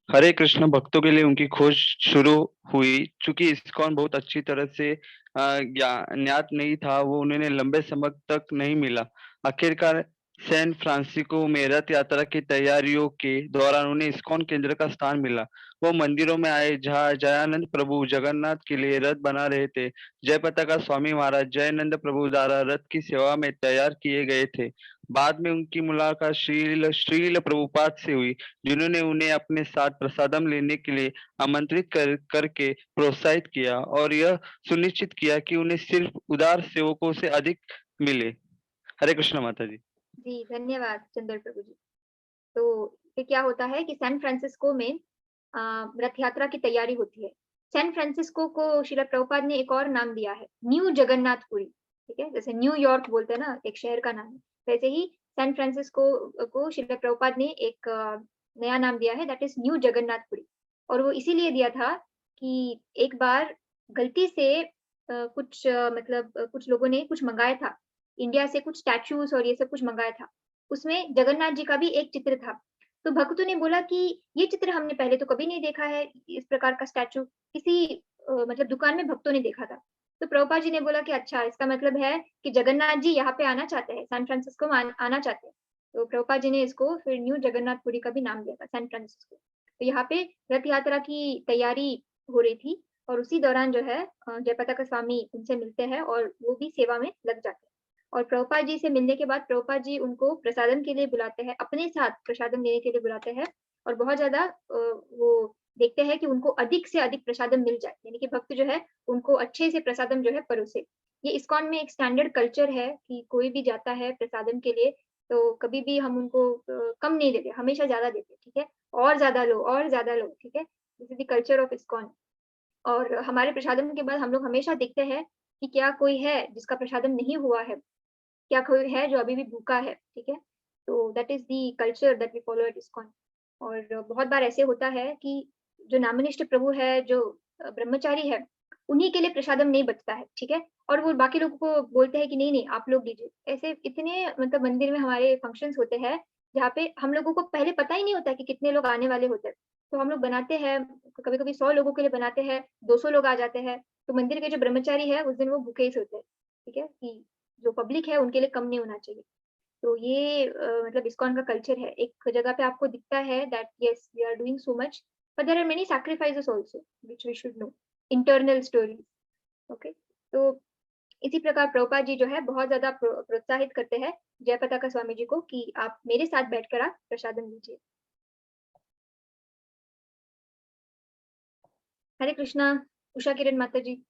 हरे कृष्ण। भक्तों के लिए उनकी खोज शुरू हुई। चूंकि इस्कॉन बहुत अच्छी तरह से ज्ञात नहीं था, वो उन्हें लंबे समय तक नहीं मिला। आखिरकार सैन फ्रांसिस्को में रथ यात्रा की तैयारियों के दौरान उन्हें इस्कॉन केंद्र का स्थान मिला। वो मंदिरों में आए जहाँ जयानंद प्रभु जगन्नाथ के लिए रथ बना रहे थे। जयपताका स्वामी महाराज जयानंद प्रभु द्वारा रथ की सेवा में तैयार किए गए थे। बाद में उनकी मुलाकात श्रील प्रभुपाद से हुई, जिन्होंने उन्हें अपने साथ प्रसादम लेने के लिए आमंत्रित करके प्रोत्साहित किया और यह सुनिश्चित किया कि उन्हें सिर्फ उदार सेवकों से अधिक मिले। हरे कृष्ण माता जी। जी धन्यवाद चंद्र प्रभु जी। तो फिर क्या होता है कि सैन फ्रांसिस्को में रथ यात्रा की तैयारी होती है। सैन फ्रांसिस्को को श्रील प्रभुपाद ने एक और नाम दिया है, न्यू जगन्नाथपुरी, ठीक है, जैसे न्यूयॉर्क बोलते हैं ना एक शहर का नाम है, वैसे ही सैन फ्रांसिस्को को श्रील प्रभुपाद ने एक नया नाम दिया है, दैट इज न्यू जगन्नाथपुरी। और वो इसीलिए दिया था कि एक बार गलती से कुछ लोगों ने कुछ मंगाया था इंडिया से, कुछ स्टैचूज और ये सब कुछ मंगाया था, उसमें जगन्नाथ जी का भी एक चित्र था। तो भक्तों ने बोला कि ये चित्र हमने पहले तो कभी नहीं देखा है, इस प्रकार का स्टैचू किसी मतलब दुकान में भक्तों ने देखा था। तो प्रभुपाद जी ने बोला कि अच्छा, इसका मतलब है कि जगन्नाथ जी यहाँ पे आना चाहते हैं, सैन फ्रांसिस्को में आना चाहते हैं। तो प्रभुपाद जी ने इसको फिर न्यू जगन्नाथपुरी का भी नाम दिया था, सैन फ्रांसिस्को। तो यहाँ पे रथ यात्रा की तैयारी हो रही थी और उसी दौरान जो है जयपताका स्वामी उनसे मिलते हैं और वो भी सेवा में लग जाते हैं। और प्रभुपाद जी से मिलने के बाद प्रभुपाद जी उनको प्रसादम के लिए बुलाते हैं, अपने साथ प्रसादम लेने के लिए बुलाते हैं और बहुत ज्यादा वो देखते हैं कि उनको अधिक से अधिक प्रसादम मिल जाए, यानी कि भक्त जो है उनको अच्छे से प्रसादम जो है परोसे। ये इस्कॉन में एक स्टैंडर्ड कल्चर है कि कोई भी जाता है प्रसादम के लिए तो कभी भी हम उनको कम नहीं देते, हमेशा ज़्यादा देते, ठीक है? और ज़्यादा लो, और ज़्यादा लो, ठीक है? This is the culture of ISKCON. और हमारे प्रसादम के बाद हम लोग हमेशा देखते हैं कि क्या कोई है जिसका प्रसादम नहीं हुआ है, क्या कोई है जो अभी भी भूखा है, ठीक है? तो that is the culture that we follow at ISKCON. और बहुत बार ऐसे होता है कि जो नामनिष्ठ प्रभु है, जो ब्रह्मचारी है, उन्हीं के लिए प्रसादम नहीं बचता है, ठीक है? और वो बाकी लोगों को बोलते हैं कि नहीं-नहीं आप लोग लीजिए। ऐसे इतने मतलब मंदिर में हमारे फंक्शन्स होते हैं, जहाँ पे हम लोगों को पहले पता ही नहीं होता कि कितने लोग आने वाले होते हैं। तो हम लोग बनाते हैं, कभी-कभी 100 लोगों के लिए बनाते हैं, 200 लोग आ जाते हैं, तो मंदिर के जो ब्रह्मचारी है, उस दिन वो भूखे ही सोते हैं, ठीक है? कि जो पब्लिक है उनके लिए कम नहीं होना चाहिए। तो ये मतलब इस्कॉन का कल्चर है। एक जगह पे आपको दिखता है that yes we are doing so much, but there are many sacrifices also which we should know, internal stories. Okay, तो इसी प्रकार प्रभुपाद जी जो है बहुत ज़्यादा प्रोत्साहित करते हैं जयपताका स्वामी जी को कि आप मेरे साथ बैठकर आप प्रसादम लीजिए। हरे कृष्णा, उषा किरण माता जी।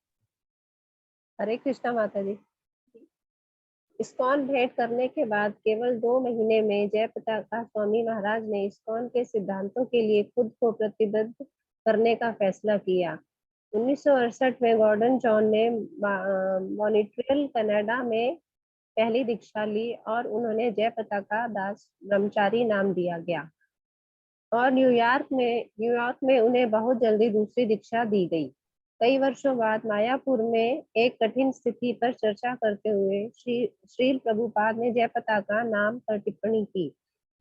हरे कृष्णा माता जी। इस्कॉन भेंट करने के बाद केवल 2 महीने में जयपताका स्वामी महाराज ने इस्कॉन के सिद्धांतों के लिए खुद को प्रतिबद्ध करने का फैसला किया। 1968 में गॉर्डन जॉन ने मॉन्ट्रियल कनाडा में पहली दीक्षा ली और उन्होंने जयपताका दास ब्रह्मचारी नाम दिया गया और न्यूयॉर्क में उन्हें बहुत जल्दी दूसरी दीक्षा दी गई। कई वर्षों बाद मायापुर में एक कठिन स्थिति पर चर्चा करते हुए श्रील प्रभुपाद ने जयपताका नाम पर टिप्पणी की।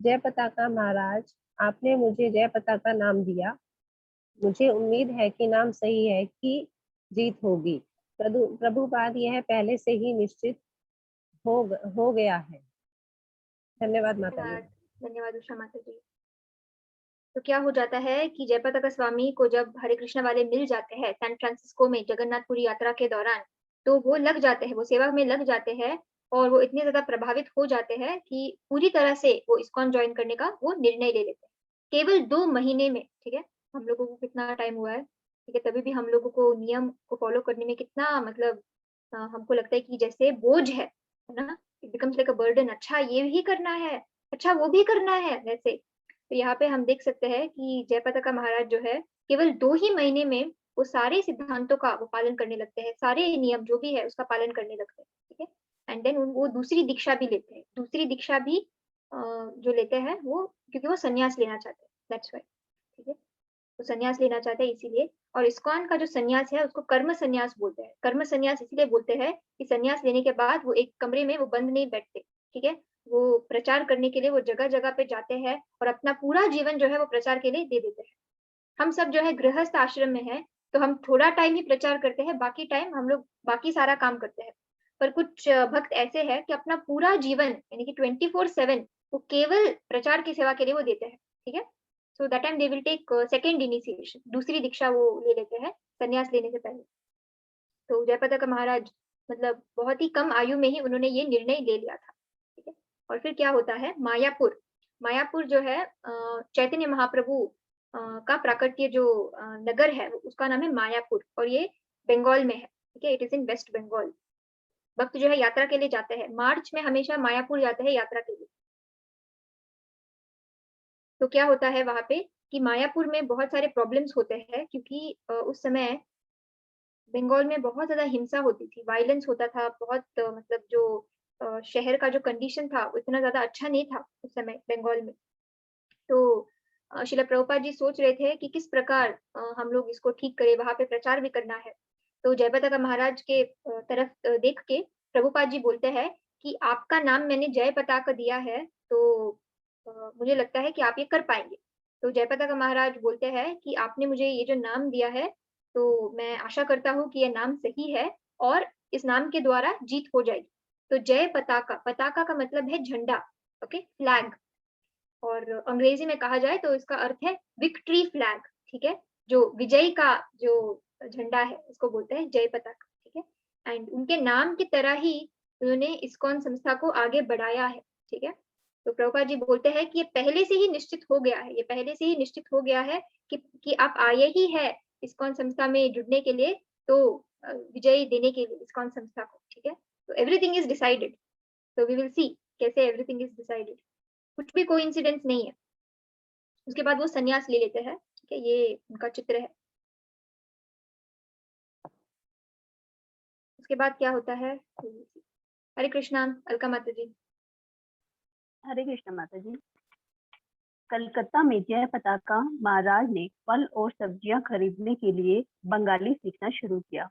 जयपताका महाराज, आपने मुझे जयपताका नाम दिया, मुझे उम्मीद है कि नाम सही है कि जीत होगी। प्रभुपाद यह पहले से ही निश्चित हो गया है। धन्यवाद माता जी। धन्यवाद उषा माता जी। तो क्या हो जाता है कि जयपताका स्वामी को जब हरे कृष्ण वाले मिल जाते हैं सैन फ्रांसिस्को में जगन्नाथपुरी यात्रा के दौरान, तो वो लग जाते हैं, वो सेवा में लग जाते हैं और वो इतने ज़्यादा प्रभावित हो जाते हैं कि पूरी तरह से वो इस्कॉन जॉइन करने का वो निर्णय ले लेते हैं। केवल 2 महीने में, ठीक है? हम लोगों को कितना टाइम हुआ है, ठीक है? तभी भी हम लोगों को नियम को फ़ॉलो करने में कितना मतलब हमको लगता है कि जैसे बोझ है ना? It becomes like a burden. अच्छा ये भी करना है, अच्छा वो भी करना है, वैसे। तो यहाँ पे हम देख सकते हैं कि जयपताका महाराज जो है, केवल 2 ही महीने में वो सारे सिद्धांतों का वो पालन करने लगते हैं, सारे नियम जो भी है उसका पालन करने लगते हैं, ठीक है? एंड देन वो दूसरी दीक्षा भी लेते हैं। दूसरी दीक्षा भी जो लेते हैं वो क्योंकि वो संन्यास लेना चाहते हैं, दैट्स व्हाई, ठीक है? तो संन्यास लेना चाहते हैं इसीलिए। और इस्कॉन का जो संन्यास है उसको कर्म संन्यास बोलते हैं। कर्म संन्यास इसलिए बोलते हैं कि संन्यास लेने के बाद वो एक कमरे में वो बंद नहीं बैठते, ठीक है? वो प्रचार करने के लिए वो जगह-जगह पे जाते हैं और अपना पूरा जीवन जो है वो प्रचार के लिए दे देते हैं। हम सब जो है गृहस्थ आश्रम में हैं, तो हम थोड़ा टाइम ही प्रचार करते हैं, बाकी टाइम हम लोग बाकी सारा काम करते हैं। पर कुछ भक्त ऐसे हैं कि अपना पूरा जीवन यानी कि 24/7 वो केवल प्रचार की सेवा के लिए वो देते हैं, ठीक है? So that time they will take second initiation, दूसरी दीक्षा वो ले लेते हैं, संन्यास लेने से पहले। तो जयपताका महाराज मतलब बहुत ही कम आयु में ही उन्होंने ये निर्णय ले लिया था, ठीक है? और फिर क्या होता है मायापुर, मायापुर जो है चैतन्य महाप्रभु का प्राकट्य जो नगर है उसका नाम है मायापुर और ये बंगाल में है, ठीक है? It is in West Bengal. भक्त जो है यात्रा के लिए जाते हैं, मार्च में हमेशा मायापुर जाते हैं यात्रा के लिए। तो क्या होता है वहाँ पे कि मायापुर में बहुत सारे प्रॉब्लम्स होते हैं क्योंकि उस समय बंगाल में बहुत ज़्यादा हिंसा होती थी, वायलेंस होता था, बहुत मतलब जो शहर का जो कंडीशन था, वो इतना ज़्यादा अच्छा नहीं था उस समय बंगाल में। तो श्रील प्रभुपाद जी सोच रहे थे कि किस प्रकार हम लोग इसको ठीक करें, वहाँ पे प्रचार भी करना है। तो जयपताका महाराज के तरफ देख के प्रभुपाद जी बोलते हैं कि आपका नाम मैंने जयपताका दिया है, तो मुझे लगता है कि आप ये कर पाएँगे। तो जयपताका महाराज बोलते हैं कि आपने मुझे ये जो नाम दिया है, तो मैं आशा करता हूँ कि ये नाम सही है और इस नाम के द्वारा जीत हो जाएगी। तो जय पताका, पताका का मतलब है झंडा, ओके? फ्लैग। और अंग्रेजी में कहा जाए तो इसका अर्थ है विक्ट्री फ्लैग, ठीक है? जो विजय का जो झंडा है उसको बोलते हैं जय पताका, ठीक है? एंड उनके नाम की तरह ही उन्होंने इस्कॉन संस्था को आगे बढ़ाया है, ठीक है? तो प्रभुपाद जी बोलते हैं कि ये पहले से ही निश्चित हो गया है, ये पहले से ही निश्चित हो गया है कि आप आए ही है इस्कॉन संस्था में जुड़ने के लिए, तो विजय देने के लिए इस्कॉन संस्था को, ठीक है? तो everything is decided, so we will see कैसे एवरीथिंग इज डिसाइडेड, कुछ भी कोइंसिडेंस नहीं है। उसके बाद वो संन्यास ले लेते हैं, ठीक है, ये उनका चित्र है। उसके बाद क्या होता है? हरे कृष्णा, अलका माता जी। हरे कृष्ण माता जी। कलकत्ता में जय पताका महाराज ने फल और सब्जियां खरीदने के लिए बंगाली सीखना शुरू किया।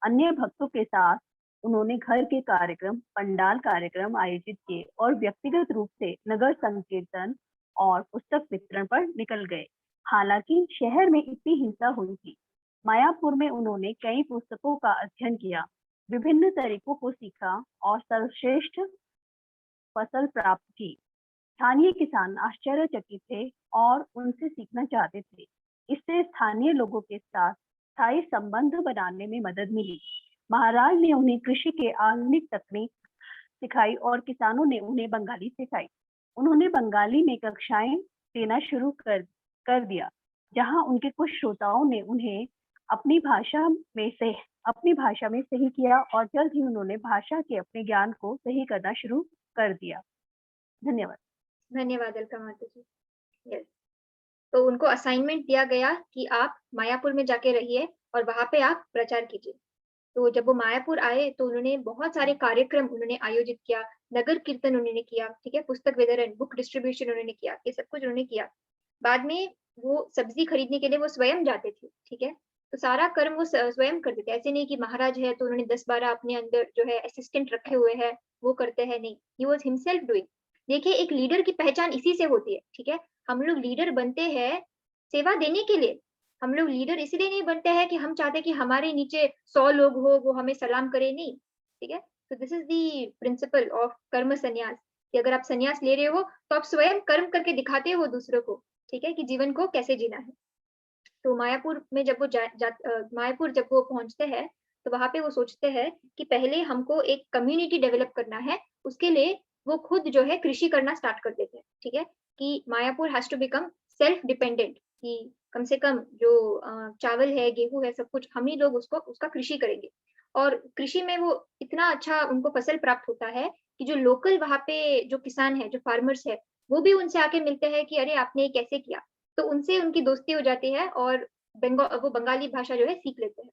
अन्य भक्तों के साथ उन्होंने घर के कार्यक्रम, पंडाल कार्यक्रम आयोजित किए और व्यक्तिगत रूप से नगर संकीर्तन और पुस्तक वितरण पर निकल गए। हालांकि शहर में इतनी हिंसा हुई थी। मायापुर में उन्होंने कई पुस्तकों का अध्ययन किया, विभिन्न तरीकों को सीखा और सर्वश्रेष्ठ फसल प्राप्त की। स्थानीय किसान आश्चर्यचकित थे और उनसे सीखना चाहते थे। इससे स्थानीय लोगों के साथ स्थायी संबंध बनाने में मदद मिली। महाराज ने उन्हें कृषि के आधुनिक तकनीक सिखाई और किसानों ने उन्हें बंगाली सिखाई। उन्होंने बंगाली में कक्षाएं देना शुरू कर दिया, जहां उनके कुछ श्रोताओं ने उन्हें अपनी भाषा में सही किया और जल्द ही उन्होंने भाषा के अपने ज्ञान को सही करना शुरू कर दिया। धन्यवाद। धन्यवाद अलका माता जी। यस, तो उनको असाइनमेंट दिया गया कि आप मायापुर में जाके रहिए और वहां पे आप प्रचार कीजिए। तो जब वो मायापुर आए तो उन्होंने बहुत सारे कार्यक्रम उन्होंने आयोजित किया, नगर कीर्तन उन्होंने किया, ठीक है, पुस्तक वितरण, बुक डिस्ट्रीब्यूशन उन्होंने किया, ये सब कुछ उन्होंने किया। बाद में वो सब्जी खरीदने के लिए वो स्वयं जाते थे, ठीक है, तो सारा कर्म वो स्वयं करते थे। ऐसे नहीं कि महाराज है तो उन्होंने 10-12 अपने अंदर जो है असिस्टेंट रखे हुए हैं, वो करते हैं, नहीं, ही वाज हिमसेल्फ डूइंग। देखिए, एक लीडर की पहचान इसी से होती है, ठीक है। हम लोग लीडर बनते हैं सेवा देने के लिए। हम लोग लीडर इसलिए नहीं बनते हैं कि हम चाहते हैं कि हमारे नीचे 100 लोग हो, वो हमें सलाम करे, नहीं, ठीक है। तो this is the principle of कर्म संन्यास, कि अगर आप संन्यास ले रहे हो तो आप स्वयं कर्म करके दिखाते हो दूसरों को, ठीक है, कि जीवन को कैसे जीना है। तो मायापुर में जब वो मायापुर जब वो पहुंचते हैं तो वहां पे वो सोचते हैं कि पहले हमको एक कम्युनिटी डेवलप करना है। उसके लिए वो खुद जो है कृषि करना स्टार्ट कर देते हैं, ठीक है, कि Mayapur has to become self dependent, कि कम से कम जो चावल है, गेहूं है, सब कुछ हम ही लोग उसका कृषि करेंगे। और कृषि में वो इतना अच्छा उनको फसल प्राप्त होता है कि जो लोकल वहां पे जो किसान है, जो फार्मर्स है, वो भी उनसे आके मिलते हैं कि अरे आपने ये कैसे किया। तो उनसे उनकी दोस्ती हो जाती है और वो बंगाली भाषा जो है सीख लेते हैं।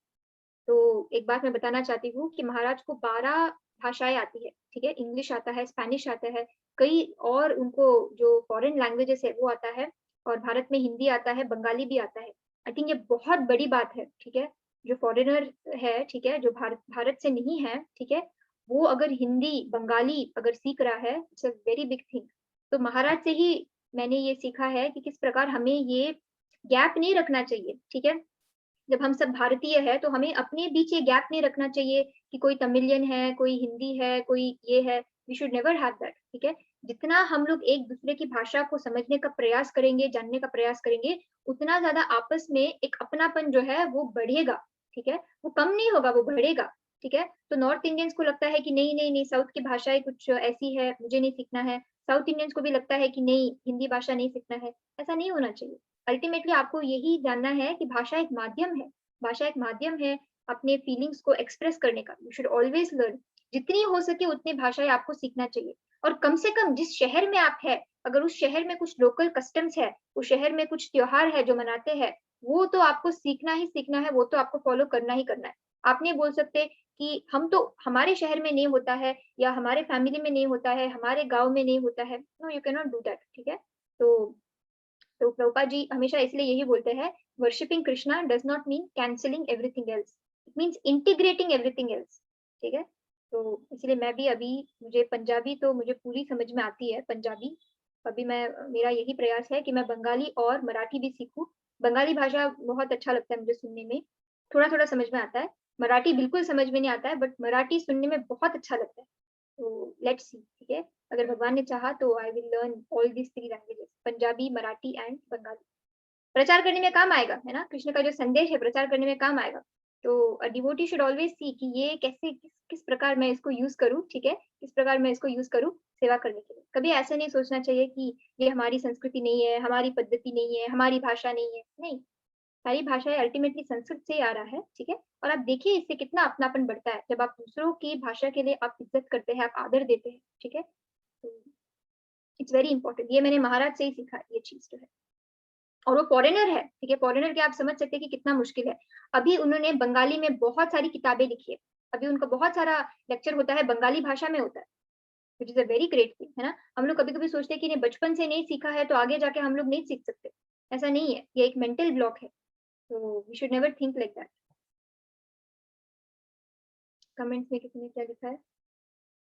तो एक बात मैं बताना चाहती हूँ कि महाराज को 12 भाषाएं आती है, ठीक है, इंग्लिश आता है, स्पेनिश आता है, कई और उनको जो फॉरेन लैंग्वेजेस है वो आता है, और भारत में हिंदी आता है, बंगाली भी आता है। आई थिंक ये बहुत बड़ी बात है, ठीक है, जो फॉरेनर है, ठीक है, जो भारत से नहीं है, ठीक है, वो अगर हिंदी बंगाली अगर सीख रहा है, it's a very big thing. तो महाराज से ही मैंने ये सीखा है कि किस प्रकार हमें ये गैप नहीं रखना चाहिए, ठीक है। जब हम सब भारतीय है तो हमें अपने बीच ये गैप नहीं रखना चाहिए कि कोई तमिलियन है, कोई हिंदी है, कोई ये है। We should never have that, ठीक है। जितना हम लोग एक दूसरे की भाषा को समझने का प्रयास करेंगे, जानने का प्रयास करेंगे, उतना ज्यादा आपस में एक अपनापन जो है वो बढ़ेगा, ठीक है, वो कम नहीं होगा, वो बढ़ेगा, ठीक है। तो नॉर्थ इंडियंस को लगता है कि नहीं नहीं नहीं, साउथ की भाषाएं कुछ ऐसी है, मुझे नहीं सीखना है। साउथ इंडियंस को भी लगता है कि नहीं, हिंदी भाषा नहीं सीखना है। ऐसा नहीं होना चाहिए। अल्टीमेटली आपको यही जानना है कि भाषा एक माध्यम है, भाषा एक माध्यम है अपने फीलिंग्स को एक्सप्रेस करने का। यू शुड ऑलवेज लर्न, जितनी हो सके उतनी भाषाएं आपको सीखना चाहिए। और कम से कम जिस शहर में आप है, अगर उस शहर में कुछ लोकल कस्टम्स है, उस शहर में कुछ त्योहार है जो मनाते हैं, वो तो आपको सीखना ही सीखना है, वो तो आपको फॉलो करना ही करना है। आप नहीं बोल सकते कि हम तो हमारे शहर में नहीं होता है, या हमारे फैमिली में नहीं होता है, हमारे गांव में नहीं होता है। No, you can not do that, ठीक है। तो प्रभुपाद जी हमेशा इसलिए यही बोलते हैं, worshipping Krishna does not mean cancelling everything else, it means integrating everything else, ठीक है। तो इसलिए मैं भी अभी, मुझे पंजाबी तो मुझे पूरी समझ में आती है, पंजाबी। अभी मेरा यही प्रयास है कि मैं बंगाली और मराठी भी सीखूं। बंगाली भाषा बहुत अच्छा लगता है मुझे सुनने में, थोड़ा थोड़ा समझ में आता है। मराठी बिल्कुल समझ में नहीं आता है, बट मराठी सुनने में बहुत अच्छा लगता है। तो लेट्स सी, ठीक है, अगर भगवान ने चाहा तो I will learn all these 3 languages, Punjabi, Marathi and Bengali. प्रचार करने में काम आएगा, है ना, कृष्ण का जो संदेश है प्रचार करने में काम आएगा। तो डिवोटी शुड ऑलवेज सी कि ये कैसे किस प्रकार मैं इसको यूज करूँ, ठीक है, किस प्रकार मैं इसको यूज करूँ सेवा करने के लिए। कभी ऐसा नहीं सोचना चाहिए कि ये हमारी संस्कृति नहीं है, हमारी पद्धति नहीं है, हमारी भाषा नहीं है। नहीं, सारी भाषाएं अल्टीमेटली संस्कृत से ही आ रहा है, ठीक है। और आप देखिए इससे कितना अपनापन बढ़ता है जब आप दूसरों की भाषा के लिए आप इज्जत करते हैं, आप आदर देते हैं, ठीक है। तो इट्स वेरी इंपॉर्टेंट। ये मैंने महाराज से ही सीखा ये चीज जो है, और वो फॉरेनर है, ठीक है। फॉरेनर के आप समझ सकते हैं कि कितना मुश्किल है। अभी उन्होंने बंगाली में बहुत सारी किताबें लिखी है, अभी उनका बहुत सारा लेक्चर होता है बंगाली भाषा में होता है, which is a very great thing, है ना। हम लोग कभी कभी सोचते हैं कि नहीं बचपन से नहीं सीखा है तो आगे जाके हम लोग नहीं सीख सकते, ऐसा नहीं है, ये एक मेंटल ब्लॉक है, तो we should never think like that. Comments में किसी ने क्या लिखा है?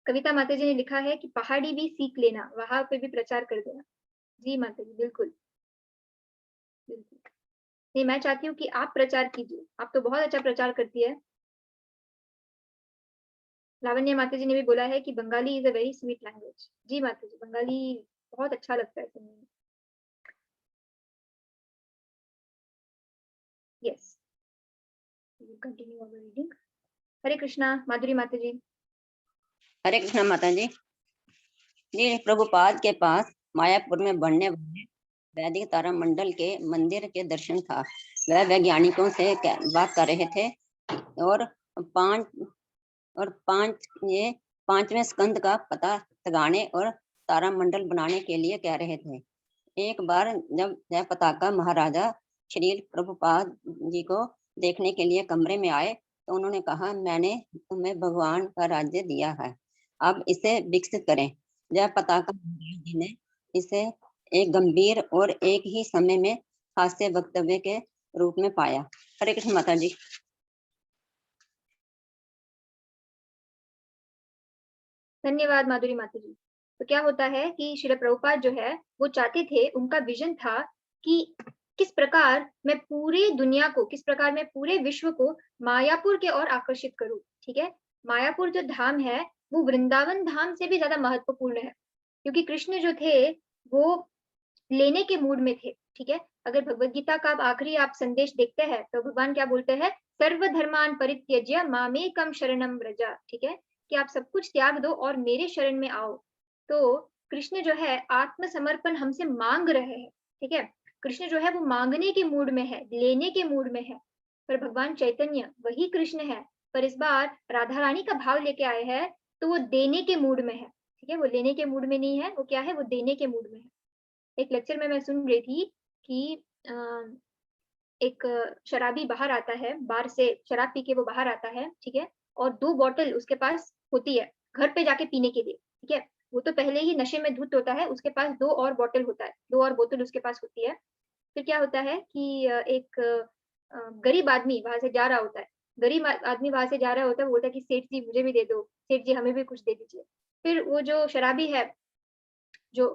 कविता माता जी ने लिखा है कि पहाड़ी भी सीख लेना, वहां पे भी प्रचार कर देना। जी माता जी, बिल्कुल बिल्कुल। नहीं, मैं चाहती हूँ कि आप प्रचार कीजिए, आप तो बहुत अच्छा प्रचार करती है। लावण्य माता जी ने भी बोला है कि Bengali is a very sweet language. जी माता जी, बंगाली बहुत अच्छा लगता है सुनने में। Yes, continue our reading. Hare Krishna Madhuri माता जी। हरे कृष्णा माता जी। जी, प्रभुपाद के पास मायापुर में बनने वाले वैदिक तारामंडल के मंदिर के दर्शन था। वह वैज्ञानिकों से बात कर रहे थे और ये पांचवें स्कंद का पता लगाने और तारामंडल बनाने के लिए कह रहे थे। एक बार जब जयपताका महाराजा श्री प्रभुपाद जी को देखने के लिए कमरे में आए तो उन्होंने कहा, मैंने तुम्हें भगवान का राज्य दिया है, अब इसे विकसित करें। जयपताका महाराज जी ने इसे एक गंभीर और एक ही समय में हास्य वक्तव्य के रूप में पाया। हरे कृष्ण माता जी। धन्यवाद माधुरी माता जी। तो क्या होता है कि श्रील प्रभुपाद जो है वो चाहते थे, उनका विजन था कि किस प्रकार मैं पूरी दुनिया को, किस प्रकार मैं पूरे विश्व को मायापुर के ओर आकर्षित करूं, ठीक है। मायापुर जो धाम है वो वृंदावन धाम से भी ज्यादा महत्वपूर्ण है, क्योंकि कृष्ण जो थे वो लेने के मूड में थे, ठीक है। अगर भगवत गीता का आखिरी आप संदेश देखते हैं तो भगवान क्या बोलते हैं, सर्वधर्मान परित्यज्य मामेकम शरणम व्रजा, ठीक है, कि आप सब कुछ त्याग दो और मेरे शरण में आओ। तो कृष्ण जो है आत्मसमर्पण हमसे मांग रहे हैं, ठीक है। कृष्ण जो है वो मांगने के मूड में है, लेने के मूड में है। पर भगवान चैतन्य वही कृष्ण है, पर इस बार राधा रानी का भाव लेके आए हैं तो वो देने के मूड में है, ठीक है। वो लेने के मूड में नहीं है, वो क्या है, वो देने के मूड में है। एक लेक्चर में मैं सुन रही थी कि एक शराबी बाहर आता है, बार से शराब पी के वो बाहर आता है, ठीक है, और 2 बॉटल उसके पास होती है घर पे जाके पीने के लिए, ठीक है। वो तो पहले ही नशे में धुत होता है, उसके पास 2 और बॉटल होता है, 2 और बोतल उसके पास होती है। फिर क्या होता है कि एक गरीब आदमी वहां से जा रहा होता है, गरीब आदमी वहां से जा रहा होता है, बोलता है कि सेठ जी मुझे भी दे दो, सेठ जी हमें भी कुछ दे दीजिए। फिर वो जो शराबी है, जो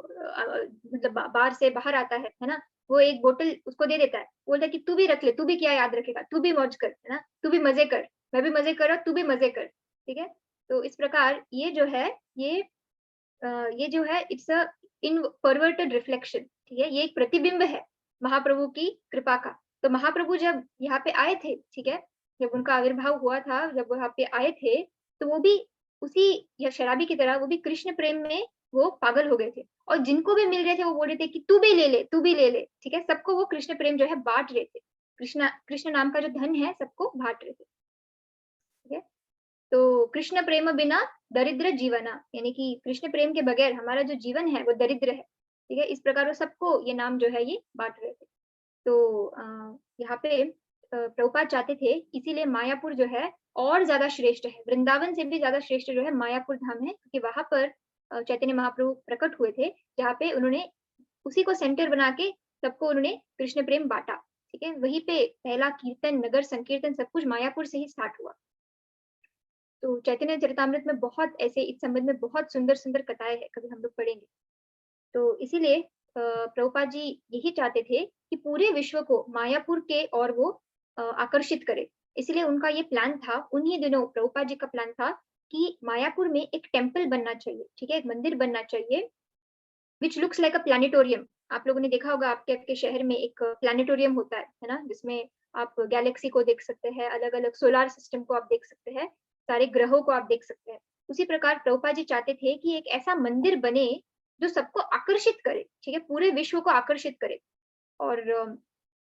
मतलब बार से बाहर आता है ना, वो एक बोतल उसको दे देता है, बोलता है कि तू भी रख ले, तू भी क्या याद रखेगा, तू भी मौज कर, है ना, तू भी मजे कर, मैं भी मजे कर रहा हूँ, तू भी मजे कर, ठीक है। तो इस प्रकार ये जो है, ये जो है it's a in perverted reflection, ठीक है, ये एक प्रतिबिंब है महाप्रभु की कृपा का। तो महाप्रभु जब यहाँ पे आए थे, ठीक है, जब उनका आविर्भाव हुआ था, जब वो यहाँ पे आए थे, तो वो भी उसी या शराबी की तरह वो भी कृष्ण प्रेम में वो पागल हो गए थे, और जिनको भी मिल रहे थे वो बोल रहे थे कि तू भी ले ले, तू भी ले ले, ठीक है। सबको वो कृष्ण प्रेम जो है बांट रहे थे, कृष्ण कृष्ण नाम का जो धन है सबको बांट रहे थे, ठीक है। तो कृष्ण प्रेम बिना दरिद्र जीवना, यानी कि कृष्ण प्रेम के बगैर हमारा जो जीवन है वो दरिद्र है, ठीक है। इस प्रकार वो सबको ये नाम जो है ये बांट रहे थे। तो यहाँ पे प्रभुपाद चाहते थे, इसीलिए मायापुर जो है और ज्यादा श्रेष्ठ है, वृंदावन से भी ज्यादा श्रेष्ठ जो है मायापुर धाम है, क्योंकि वहां पर चैतन्य महाप्रभु प्रकट हुए थे, जहाँ पे उन्होंने उसी को सेंटर बना के सबको उन्होंने कृष्ण प्रेम बांटा, ठीक है। वहीं पे पहला कीर्तन, नगर संकीर्तन सब कुछ मायापुर से ही स्टार्ट हुआ। तो चैतन्य चरितामृत में बहुत ऐसे इस संबंध में बहुत सुंदर सुंदर कथाएं हैं, कभी हम लोग पढ़ेंगे। तो इसीलिए प्रभुपाद जी यही चाहते थे कि पूरे विश्व को मायापुर के और वो आकर्षित करे। इसलिए उनका ये प्लान था, उन्हीं दिनों प्रभुपाद जी का प्लान था कि मायापुर में एक टेम्पल बनना चाहिए, ठीक है, एक मंदिर बनना चाहिए, विच लुक्स लाइक अ प्लैनेटोरियम। आप लोगों ने देखा होगा आपके आपके शहर में एक प्लैनेटोरियम होता है ना, जिसमें आप गैलेक्सी को देख सकते हैं, अलग अलग सोलार सिस्टम को आप देख सकते हैं, सारे ग्रहों को आप देख सकते हैं। उसी प्रकार प्रभुपाद जी चाहते थे कि एक ऐसा मंदिर बने जो सबको आकर्षित करे, ठीक है, पूरे विश्व को आकर्षित करे। और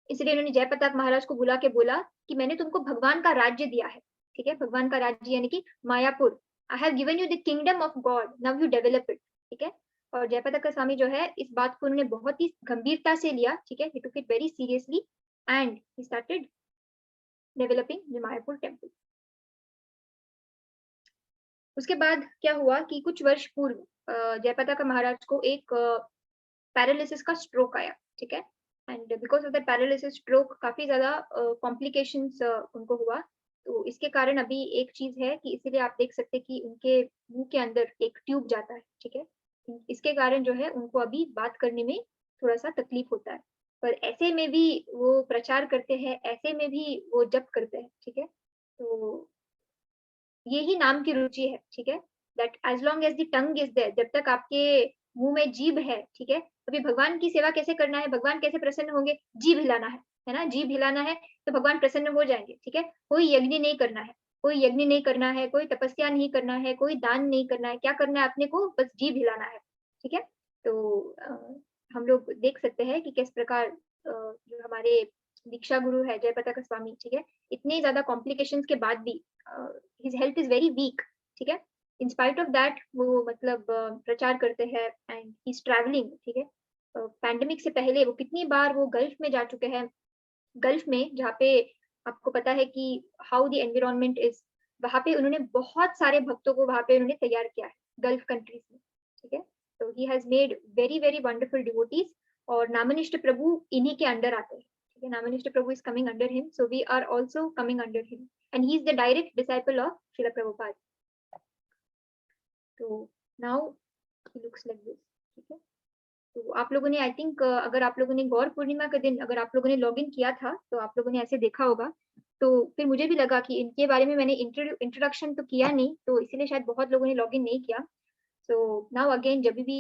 इसलिए उन्होंने जयप्रताप महाराज को बुला के बोला कि मैंने तुमको भगवान का राज्य दिया है, ठीक है, भगवान का राज्य यानी कि Mayapur. I have given you the kingdom of God, now you develop it, ठीक है। और जयपताका स्वामी जो है इस बात को उन्होंने बहुत ही गंभीरता से लिया, ठीक है, he took it very seriously and he started developing the Mayapur temple. उसके बाद क्या हुआ कि कुछ वर्ष पूर्व जयपताका महाराज को एक पैरालिसिस का स्ट्रोक आया, ठीक है, and because of that paralysis stroke काफी ज्यादा कॉम्प्लिकेशंस उनको हुआ। तो इसके कारण अभी एक चीज है कि इसीलिए आप देख सकते हैं कि उनके मुंह के अंदर एक ट्यूब जाता है, ठीक है, इसके कारण जो है उनको अभी बात करने में थोड़ा सा तकलीफ होता है, पर ऐसे में भी वो प्रचार करते हैं, ऐसे में भी वो जप करते हैं, ठीक है। तो यही नाम की रुचि है, ठीक है, that as long as the tongue is there, जब तक आपके मुंह में जीभ है, ठीक है, अभी भगवान की सेवा कैसे करना है, भगवान कैसे प्रसन्न होंगे, जीभ हिलाना है ना, जीभ हिलाना है तो भगवान प्रसन्न हो जाएंगे, ठीक है। कोई यज्ञ नहीं करना है, कोई यज्ञ नहीं करना है, कोई तपस्या नहीं करना है, कोई दान नहीं करना है, क्या करना है अपने को, बस जीभ हिलाना है, ठीक है। तो हम लोग देख सकते हैं कि किस प्रकार जो हमारे दीक्षा गुरु है जयपताका स्वामी, ठीक है, इतने ज्यादा कॉम्प्लिकेशंस के बाद भी his health is very weak, ठीक है, इन स्पाइट ऑफ दैट वो मतलब प्रचार करते हैं एंड ही इज ट्रैवलिंग, ठीक है। पैंडेमिक से पहले वो कितनी बार वो गल्फ में जा चुके हैं, गल्फ में जहाँ पे आपको पता है कि हाउ द एनवायरनमेंट इज, वहाँ पे उन्होंने बहुत सारे भक्तों को वहाँ पे उन्होंने तैयार किया है गल्फ कंट्रीज में, ठीक है। तो he has made very very wonderful devotees, और नामनिष्ठ प्रभु इन्हीं के अंडर आते हैं, ठीक है, Namanishtha Prabhu is coming under him, so we are also coming under him and he is the direct disciple of Srila Prabhupada. तो now he looks like this, ठीक है। तो आप लोगों ने आई थिंक अगर आप लोगों ने गौर पूर्णिमा के दिन अगर आप लोगों ने लॉगिन किया था तो आप लोगों ने ऐसे देखा होगा। तो फिर मुझे भी लगा कि इनके बारे में मैंने इंट्रोडक्शन तो किया नहीं, तो इसीलिए शायद बहुत लोगों ने लॉगिन नहीं किया। सो नाउ अगेन जब भी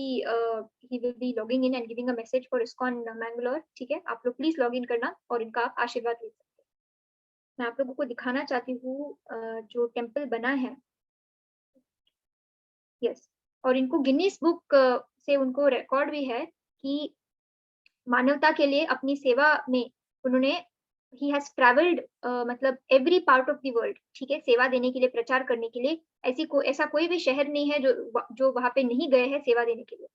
he will be logging in and giving a message for ISKCON Mangalore, ठीक है, आप लोग प्लीज लॉग इन करना और इनका आप आशीर्वाद ले सकते हैं। मैं आप लोगों को दिखाना चाहती हूँ जो टेम्पल बना है, यस, और इनको गिनीज बुक से उनको रिकॉर्ड भी है कि मानवता के लिए अपनी सेवा में उन्होंने ही हैज ट्रैवल्ड मतलब every part of the world, ठीक है, सेवा देने के लिए, प्रचार करने के लिए। ऐसा कोई भी शहर नहीं है जो वहां पे नहीं गए हैं सेवा देने के लिए।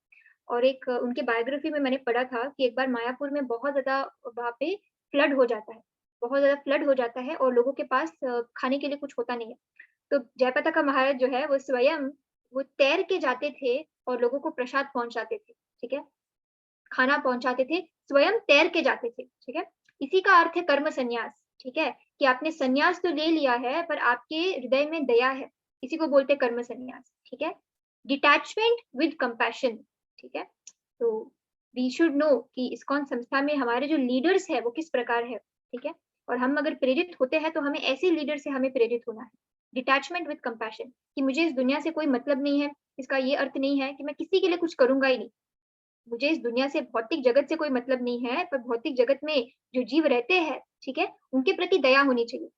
और एक उनके बायोग्राफी में मैंने पढ़ा था कि एक बार मायापुर में बहुत ज्यादा वहां पे फ्लड हो जाता है, बहुत ज्यादा फ्लड हो जाता है और लोगों के पास खाने के लिए कुछ होता नहीं है। तो जयपताका महाराज जो है वो स्वयं वो तैर के जाते थे और लोगों को प्रसाद पहुंचाते थे, ठीक है, खाना पहुंचाते थे, स्वयं तैर के जाते थे, ठीक है। इसी का अर्थ है कर्म संन्यास, ठीक है, कि आपने संन्यास तो ले लिया है पर आपके हृदय में दया है, इसी को बोलते हैं कर्म संन्यास, ठीक है। डिटैचमेंट विद कंपैशन, ठीक है। तो वी शुड नो कि इस्कॉन संस्था में हमारे जो लीडर्स है वो किस प्रकार है, ठीक है, और हम अगर प्रेरित होते हैं तो हमें ऐसे लीडर से हमें प्रेरित होना है। डिटैचमेंट विद कंपैशन, कि मुझे इस दुनिया से कोई मतलब नहीं है, इसका ये अर्थ नहीं है कि मैं किसी के लिए कुछ करूंगा ही नहीं, मुझे इस दुनिया से भौतिक जगत से कोई मतलब नहीं है, पर भौतिक जगत में जो जीव रहते हैं, ठीक है, उनके प्रति दया होनी चाहिए।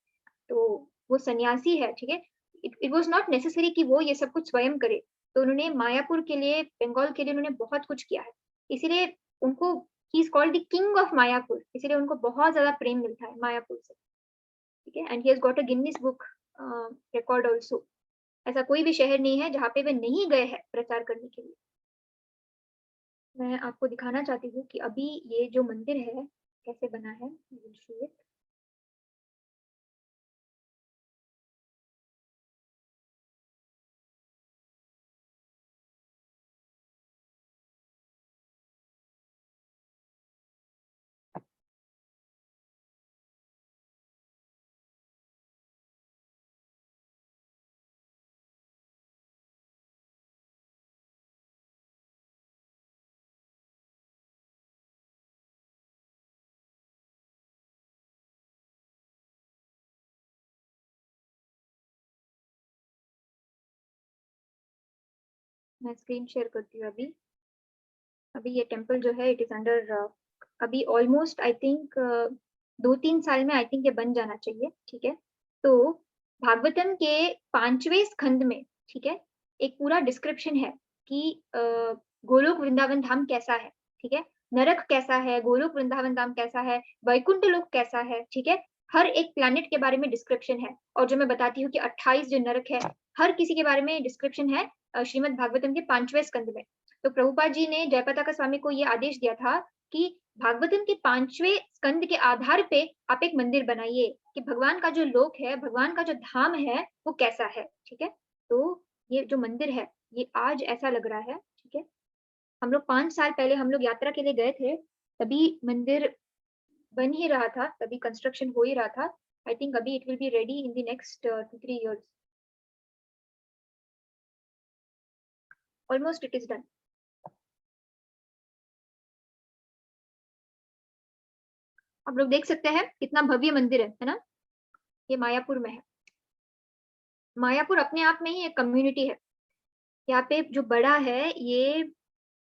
तो वो सन्यासी है, ठीक है। इट वाज नॉट नेसेसरी कि वो ये सब कुछ स्वयं करे, तो उन्होंने मायापुर के लिए, बंगाल के लिए उन्होंने बहुत कुछ किया है, इसीलिए उनको he is called the king of Mayapur, इसीलिए उनको बहुत ज्यादा प्रेम मिलता है मायापुर से, ठीक है। And he has got a Guinness book record also. ऐसा कोई भी शहर नहीं है जहाँ पे वे नहीं गए हैं प्रचार करने के लिए। मैं आपको दिखाना चाहती हूँ कि अभी ये जो मंदिर है कैसे बना है। मैं स्क्रीन शेयर करती हूँ अभी ये टेम्पल जो है इट इज अंडर अभी ऑलमोस्ट आई थिंक 2-3 साल में आई थिंक ये बन जाना चाहिए, ठीक है। तो भागवतम के 5वें स्कंद में, ठीक है, एक पूरा डिस्क्रिप्शन है कि गोलोक वृंदावन धाम कैसा है, ठीक है, नरक कैसा है, गोलोक वृंदावन धाम कैसा है, वैकुंठ लोक कैसा है, ठीक है, हर एक प्लैनेट के बारे में डिस्क्रिप्शन है। और जो मैं बताती हूँ कि 28 जो नरक है, हर किसी के बारे में डिस्क्रिप्शन है श्रीमद् भागवतम के 5वें स्कंद में। तो प्रभुपाद जी ने जयपताका स्वामी को ये आदेश दिया था कि भागवतम के 5वें स्कंद के आधार पे आप एक मंदिर बनाइए कि भगवान का जो लोक है, भगवान का जो धाम है वो कैसा है। ठीक है, तो ये जो मंदिर है ये आज ऐसा लग रहा है। ठीक है, हम लोग 5 साल पहले हम लोग यात्रा के लिए गए थे, तभी मंदिर बन ही रहा था, तभी कंस्ट्रक्शन हो ही रहा था। आई थिंक अभी it will be ready in the next 2-3 years, almost it is done. आप लोग देख सकते हैं कितना भव्य मंदिर है ना। ये मायापुर में है। मायापुर अपने आप में ही एक कम्युनिटी है। यहाँ पे जो बड़ा है ये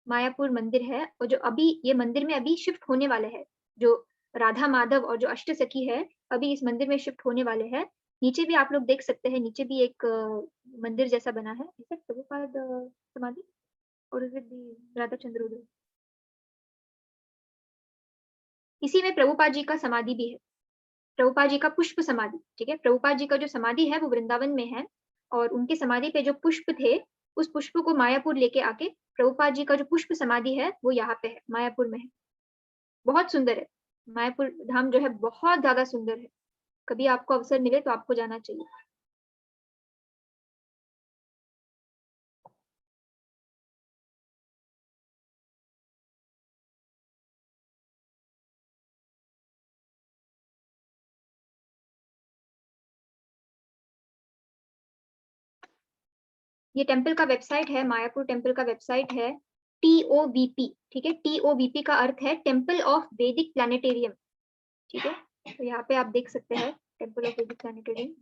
मायापुर मंदिर है, और जो अभी ये मंदिर में अभी शिफ्ट होने वाले हैं, जो राधा माधव और जो अष्टसखी है अभी इस मंदिर में शिफ्ट होने वाले हैं। नीचे भी आप लोग देख सकते हैं, नीचे भी एक मंदिर जैसा बना है। प्रभुपाद समाधि और राधा चंद्रोदय, इसी में प्रभुपाद जी का समाधि भी है, प्रभुपाद जी का पुष्प समाधि। ठीक है, प्रभुपाद जी का जो समाधि है वो वृंदावन में है, और उनके समाधि पे जो पुष्प थे उस पुष्प को मायापुर लेके आके प्रभुपाद जी का जो पुष्प समाधि है वो यहाँ पे है, मायापुर में है। बहुत सुंदर है मायापुर धाम, जो है बहुत ज्यादा सुंदर है। कभी आपको अवसर मिले तो आपको जाना चाहिए। ये टेम्पल का वेबसाइट है, मायापुर टेम्पल का वेबसाइट है TOVP। ठीक है, TOVP का अर्थ है टेम्पल ऑफ वैदिक प्लानिटेरियम। ठीक है, तो यहाँ पे आप देख सकते हैं टेम्पल ऑफ वैदिक प्लानिटेरियम।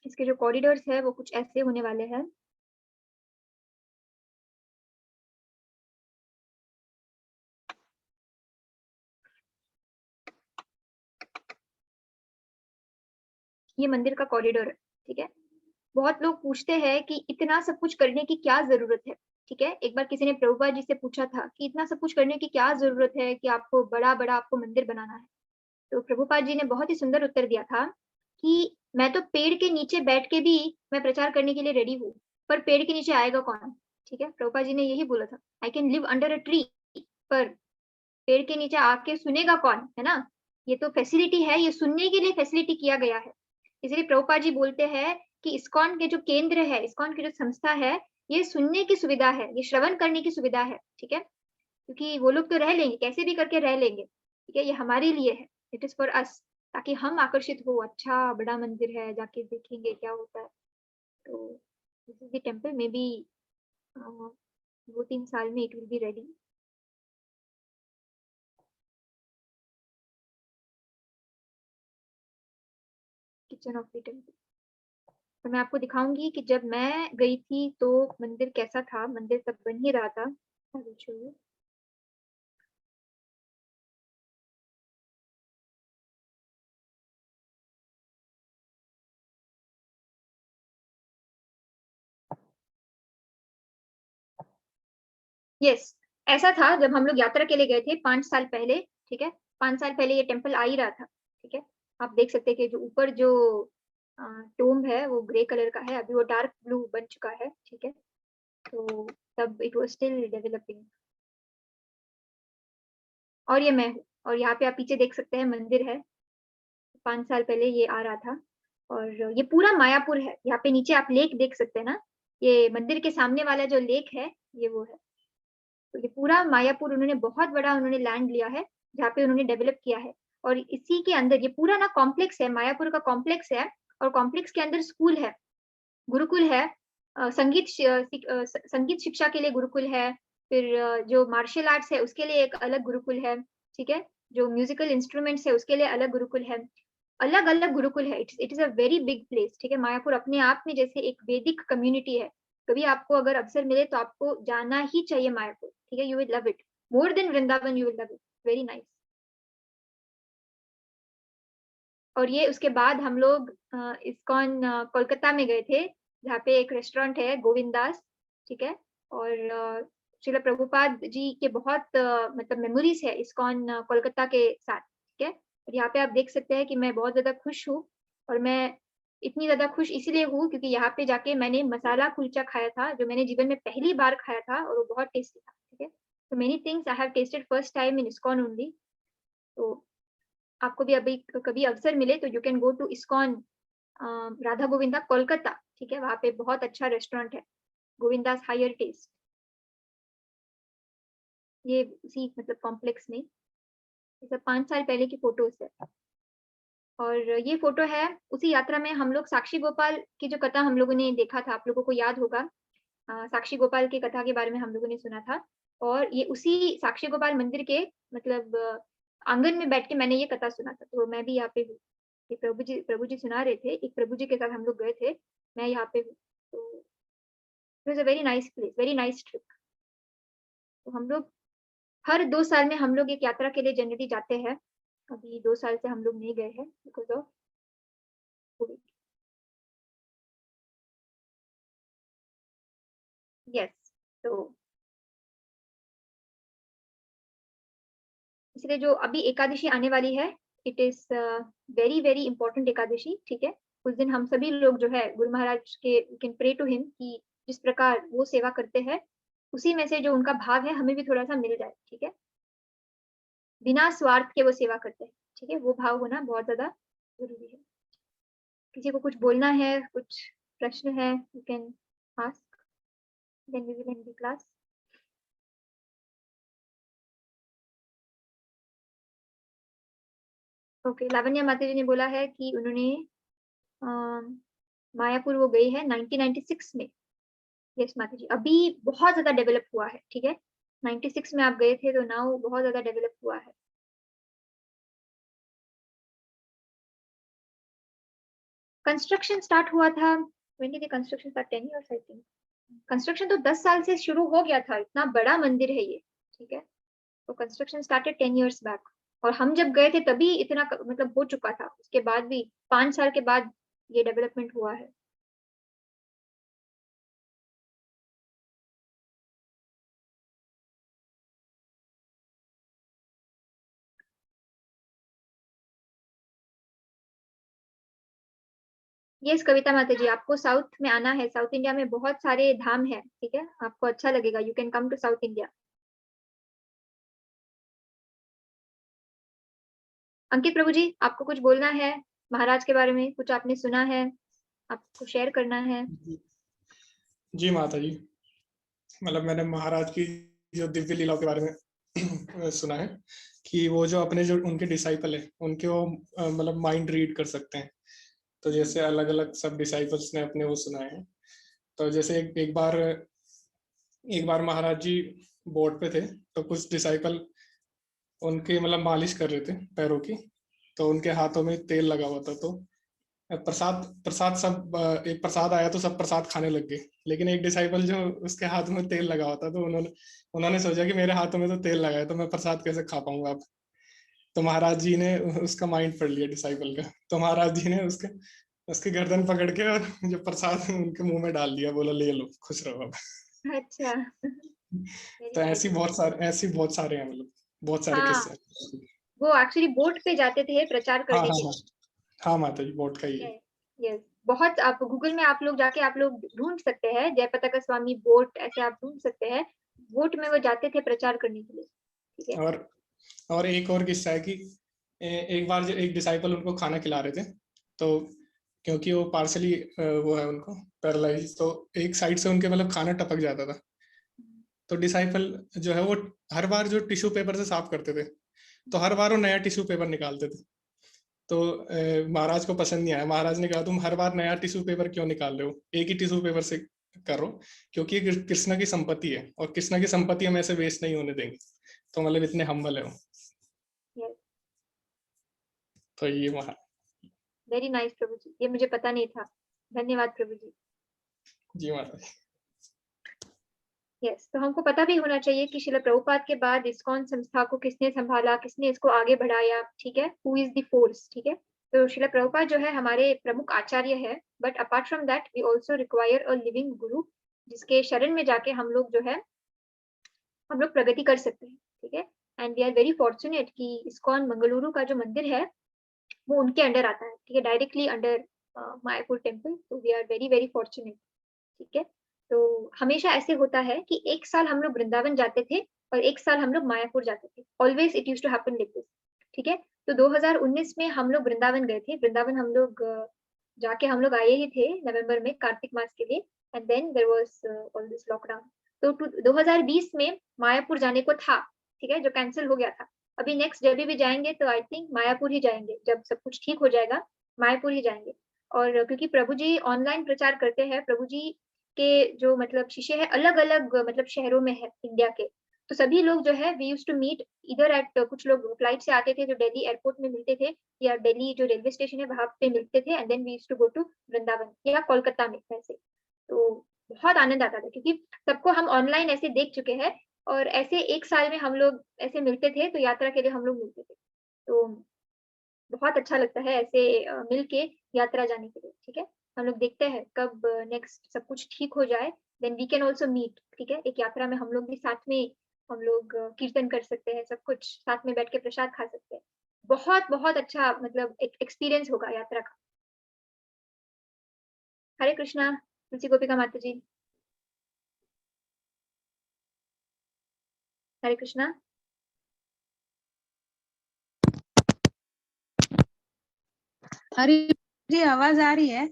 इसके जो कॉरिडोर्स है वो कुछ ऐसे होने वाले हैं। ये मंदिर का कॉरिडोर है। ठीक है, बहुत लोग पूछते हैं कि इतना सब कुछ करने की क्या जरूरत है। ठीक है, एक बार किसी ने प्रभुपाद जी से पूछा था कि इतना सब कुछ करने की क्या जरूरत है कि आपको बड़ा बड़ा आपको मंदिर बनाना है। तो प्रभुपाद जी ने बहुत ही सुंदर उत्तर दिया था कि मैं तो पेड़ के नीचे बैठ के भी मैं प्रचार करने के लिए रेडी हूँ, पर पेड़ के नीचे आएगा कौन। ठीक है, प्रभुपाद जी ने यही बोला था, I can live under a tree, पर पेड़ के नीचे आके सुनेगा कौन, है ना। ये तो फैसिलिटी है, ये सुनने के लिए फैसिलिटी किया गया है। इसलिए प्रभुपाद जी बोलते हैं कि इस्कॉन के जो केंद्र है, इस्कॉन की जो संस्था है, ये सुनने की सुविधा है, ये श्रवण करने की सुविधा है। ठीक है, क्योंकि वो लोग तो रह लेंगे, कैसे भी करके रह लेंगे। ठीक है, ये हमारे लिए है, इट इज फॉर अस, ताकि हम आकर्षित हो। अच्छा बड़ा मंदिर है, जाके देखेंगे क्या होता है। तो this is the temple, may be 2-3 साल में it will be ready. Kitchen of the temple, तो मैं आपको दिखाऊंगी कि जब मैं गई थी तो मंदिर कैसा था। मंदिर तब बन ही रहा था। यस, ऐसा था जब हम लोग यात्रा के लिए गए थे 5 साल पहले। ठीक है, 5 साल पहले ये टेम्पल आ ही रहा था। ठीक है, आप देख सकते हैं कि जो ऊपर जो टोम्ब है वो ग्रे कलर का है, अभी वो डार्क ब्लू बन चुका है। ठीक है, तो तब इट वाज स्टिल डेवलपिंग। और ये मैं हूँ, और यहाँ पे आप पीछे देख सकते हैं मंदिर है। 5 साल पहले ये आ रहा था, और ये पूरा मायापुर है। यहाँ पे नीचे आप लेक देख सकते हैं ना, ये मंदिर के सामने वाला जो लेक है ये वो है। तो ये पूरा मायापुर उन्होंने बहुत बड़ा उन्होंने लैंड लिया है जहाँ पे उन्होंने डेवलप किया है। और इसी के अंदर ये पूरा ना कॉम्प्लेक्स है, मायापुर का कॉम्प्लेक्स है, और कॉम्प्लेक्स के अंदर स्कूल है, गुरुकुल है, संगीत शिक्षा के लिए गुरुकुल है, फिर जो मार्शल आर्ट्स है उसके लिए एक अलग गुरुकुल है। ठीक है, जो म्यूजिकल इंस्ट्रूमेंट्स है उसके लिए अलग गुरुकुल है, अलग अलग गुरुकुल है। It is a very big place. ठीक है, मायापुर अपने आप में जैसे एक वैदिक कम्युनिटी है। कभी आपको अगर अवसर मिले तो आपको जाना ही चाहिए मायापुर। ठीक है, you will love it more than Vrindavan, you will love it, very nice. और ये उसके बाद हम लोग इस्कॉन कोलकाता में गए थे, जहाँ पे एक रेस्टोरेंट है गोविंदास। ठीक है, और श्रील प्रभुपाद जी के बहुत मतलब मेमोरीज है इस्कॉन कोलकाता के साथ, ठीक है। और यहाँ पे आप देख सकते हैं कि मैं बहुत ज्यादा खुश हूँ, और मैं इतनी ज्यादा खुश इसीलिए हूँ क्योंकि यहाँ पे जाके मैंने मसाला कुलचा खाया था, जो मैंने जीवन में पहली बार खाया था, और वो बहुत टेस्टी था, ठीक है। तो many things I have tested first time in ISKCON only. तो आपको भी अभी कभी अवसर मिले तो you can go to ISKCON Radha Govinda Kolkata, ठीक है। वहाँ पे बहुत अच्छा रेस्टोरेंट है, गोविंदास हायर टेस्ट, ये उसी मतलब कॉम्प्लेक्स में। ये सब 5 साल पहले की फोटोज है, और ये फोटो है उसी यात्रा में हम लोग साक्षी गोपाल की जो कथा हम लोगों ने देखा था, आप लोगों को याद होगा। साक्षी गोपाल की कथा के बारे में हम लोगों ने सुना था, और ये उसी साक्षी गोपाल मंदिर के मतलब आंगन में बैठ के मैंने ये कथा सुना था। तो मैं भी यहाँ पे हूँ, ये प्रभु जी सुना रहे थे, एक प्रभु जी के साथ हम लोग गए थे, मैं यहाँ पे हूँ। तो it was a very nice place, very nice trip. तो हम लोग हर 2 साल में हम लोग एक यात्रा के लिए जनरली जाते हैं। अभी 2 साल से हम लोग नहीं गए हैं बिकॉज ऑफ कोविड। यस, तो इसलिए जो अभी एकादशी आने वाली है, it is very very important Ekadashi, ठीक है। उस दिन हम सभी लोग जो है गुरु महाराज के कैन प्रे टू हिम कि जिस प्रकार वो सेवा करते हैं उसी में से जो उनका भाव है हमें भी थोड़ा सा मिल जाए, ठीक है। बिना स्वार्थ के वो सेवा करते हैं, ठीक है। वो भाव होना बहुत ज्यादा जरूरी है। किसी को कुछ बोलना है, कुछ प्रश्न है, you can ask, then we will end the class. Okay, Lavanya माता जी ने बोला है कि उन्होंने मायापुर वो गई है 1996 में। यस माता जी, अभी बहुत ज्यादा डेवलप हुआ है, ठीक है। 96 में आप गए थे तो नाउ बहुत ज्यादा डेवलप हुआ है। कंस्ट्रक्शन स्टार्ट हुआ था, when did the construction start? 10 years I think। Construction तो 10 साल से शुरू हो गया था, इतना बड़ा मंदिर है ये, ठीक है। तो कंस्ट्रक्शन स्टार्टेड 10 years बैक, और हम जब गए थे तभी इतना मतलब हो चुका था। उसके बाद भी 5 साल के बाद ये डेवलपमेंट हुआ है। यस कविता माता जी, आपको साउथ में आना है। साउथ इंडिया में बहुत सारे धाम है, ठीक है, आपको अच्छा लगेगा। You can come to south India. Ankit Prabhu ji, आपको कुछ बोलना है महाराज के बारे में? कुछ आपने सुना है, आपको शेयर करना है? जी माता जी, मतलब मैंने महाराज की जो दिव्य लीलाओं के बारे में सुना है कि वो जो अपने जो उनके डिसाइपल है उनके वो मतलब माइंड रीड कर सकते हैं। तो जैसे अलग अलग सब डिसाइपल्स ने अपने वो सुनाए हैं। तो जैसे एक बार महाराज जी बोट पे थे, तो कुछ डिसाइपल उनके मतलब मालिश कर रहे थे पैरों की, तो उनके हाथों में तेल लगा हुआ था। तो प्रसाद प्रसाद सब एक प्रसाद आया तो सब प्रसाद खाने लग गए, लेकिन एक डिसाइपल जो उसके हाथ में तेल लगा हुआ था, तो उन्होंने सोचा कि मेरे हाथों में तो तेल लगा है तो मैं प्रसाद कैसे खा पाऊंगा अब। तो महाराज जी ने उसका माइंड पढ़ लिया डिसाइपल का, तो महाराज जी ने उसके गर्दन पकड़ के और जो प्रसाद उनके मुंह में डाल दिया, बोला ले लो, खुश रहो अब। अच्छा तो ऐसी बहुत सारे हैं, मतलब बहुत सारे हाँ, किस्से। वो एक्चुअली बोट पे जाते थे प्रचार हाँ करने हाँ के हाँ लिए। हाँ माता जी, बोट का ही है। यस, बहुत आप गूगल में आप लोग जाके आप लोग ढूंढ सकते हैं, जयपताका स्वामी बोट ऐसे आप ढूंढ सकते हैं। बोट में वो जाते थे प्रचार करने के लिए, ठीक है। और एक और किस्सा है कि एक बार जो एक डिसाइपल उनको खाना खिला रहे थे, तो क्योंकि वो पार्सली वो है उनको पैरालाइज, तो एक साइड से उनके मतलब खाना टपक जाता था। तो डिसाइपल जो है वो हर बार जो टिश्यू पेपर से साफ करते थे, तो हर बार वो नया टिश्यू पेपर निकालते थे। तो महाराज को पसंद नहीं आया। महाराज ने कहा तुम हर बार नया टिश्यू पेपर क्यों निकाल रहे हो, एक ही टिश्यू पेपर से करो, क्योंकि ये कृष्णा की संपत्ति है और कृष्णा की संपत्ति हम ऐसे वेस्ट नहीं होने देंगे। तो मतलब इतने हम्बल है वो। तो ये महाराज। वेरी नाइस प्रभु जी, ये मुझे पता नहीं था, धन्यवाद प्रभु जी। जी महाराज। यस, तो हमको पता भी होना चाहिए कि श्रील प्रभुपाद के बाद इस्कॉन संस्था को किसने संभाला, किसने इसको आगे बढ़ाया, ठीक है। हु इज द फोर्स, ठीक है। तो श्रील प्रभुपाद जो है हमारे प्रमुख आचार्य है, but apart from that we also require a living guru जिसके शरण में जाके हम लोग जो है हम लोग प्रगति कर सकते हैं, ठीक है। And we are very fortunate कि इस्कॉन मंगलुरु का जो मंदिर है वो उनके अंडर आता है, ठीक है, डायरेक्टली अंडर मायापुर टेम्पल। तो we are very very fortunate, ठीक है। तो हमेशा ऐसे होता है कि एक साल हम लोग वृंदावन जाते थे और एक साल हम लोग मायापुर जाते थे। Always it used to happen like this, ठीक है। तो 2019 में हम लोग वृंदावन गए थे। वृंदावन हम लोग जाके हम लोग आए ही थे नवंबर में कार्तिक मास के लिए, and then there was all this lockdown. तो 2020 में मायापुर जाने को था, ठीक है, जो कैंसिल हो गया था। अभी नेक्स्ट जब भी जाएंगे तो आई थिंक मायापुर ही जाएंगे, जब सब कुछ ठीक हो जाएगा मायापुर ही जाएंगे। और क्योंकि प्रभु जी ऑनलाइन प्रचार करते हैं, प्रभु जी के जो मतलब शिष्य है अलग अलग मतलब शहरों में है इंडिया के। तो सभी लोग जो है वी यूज्ड टू मीट इधर एट, कुछ लोग फ्लाइट से आते थे जो दिल्ली एयरपोर्ट में मिलते थे, या दिल्ली जो रेलवे स्टेशन है वहां पे मिलते थे, and then we used to go to Vrindavan या कोलकाता में ऐसे। तो बहुत आनंद आता था क्योंकि सबको हम ऑनलाइन ऐसे देख चुके हैं, और ऐसे एक साल में हम लोग ऐसे मिलते थे, तो यात्रा के लिए हम लोग मिलते थे। तो बहुत अच्छा लगता है ऐसे मिल के यात्रा जाने के लिए, ठीक है। हम लोग देखते हैं कब नेक्स्ट सब कुछ ठीक हो जाए, then we can also meet, ठीक है। एक यात्रा में हम लोग भी साथ में हम लोग कीर्तन कर सकते हैं, सब कुछ साथ में बैठ के प्रसाद खा सकते हैं। बहुत बहुत अच्छा मतलब एक एक्सपीरियंस होगा यात्रा का। हरे कृष्णा, तुलसी गोपिका माता जी। हरे कृष्णा। हरी जी, आवाज आ रही है?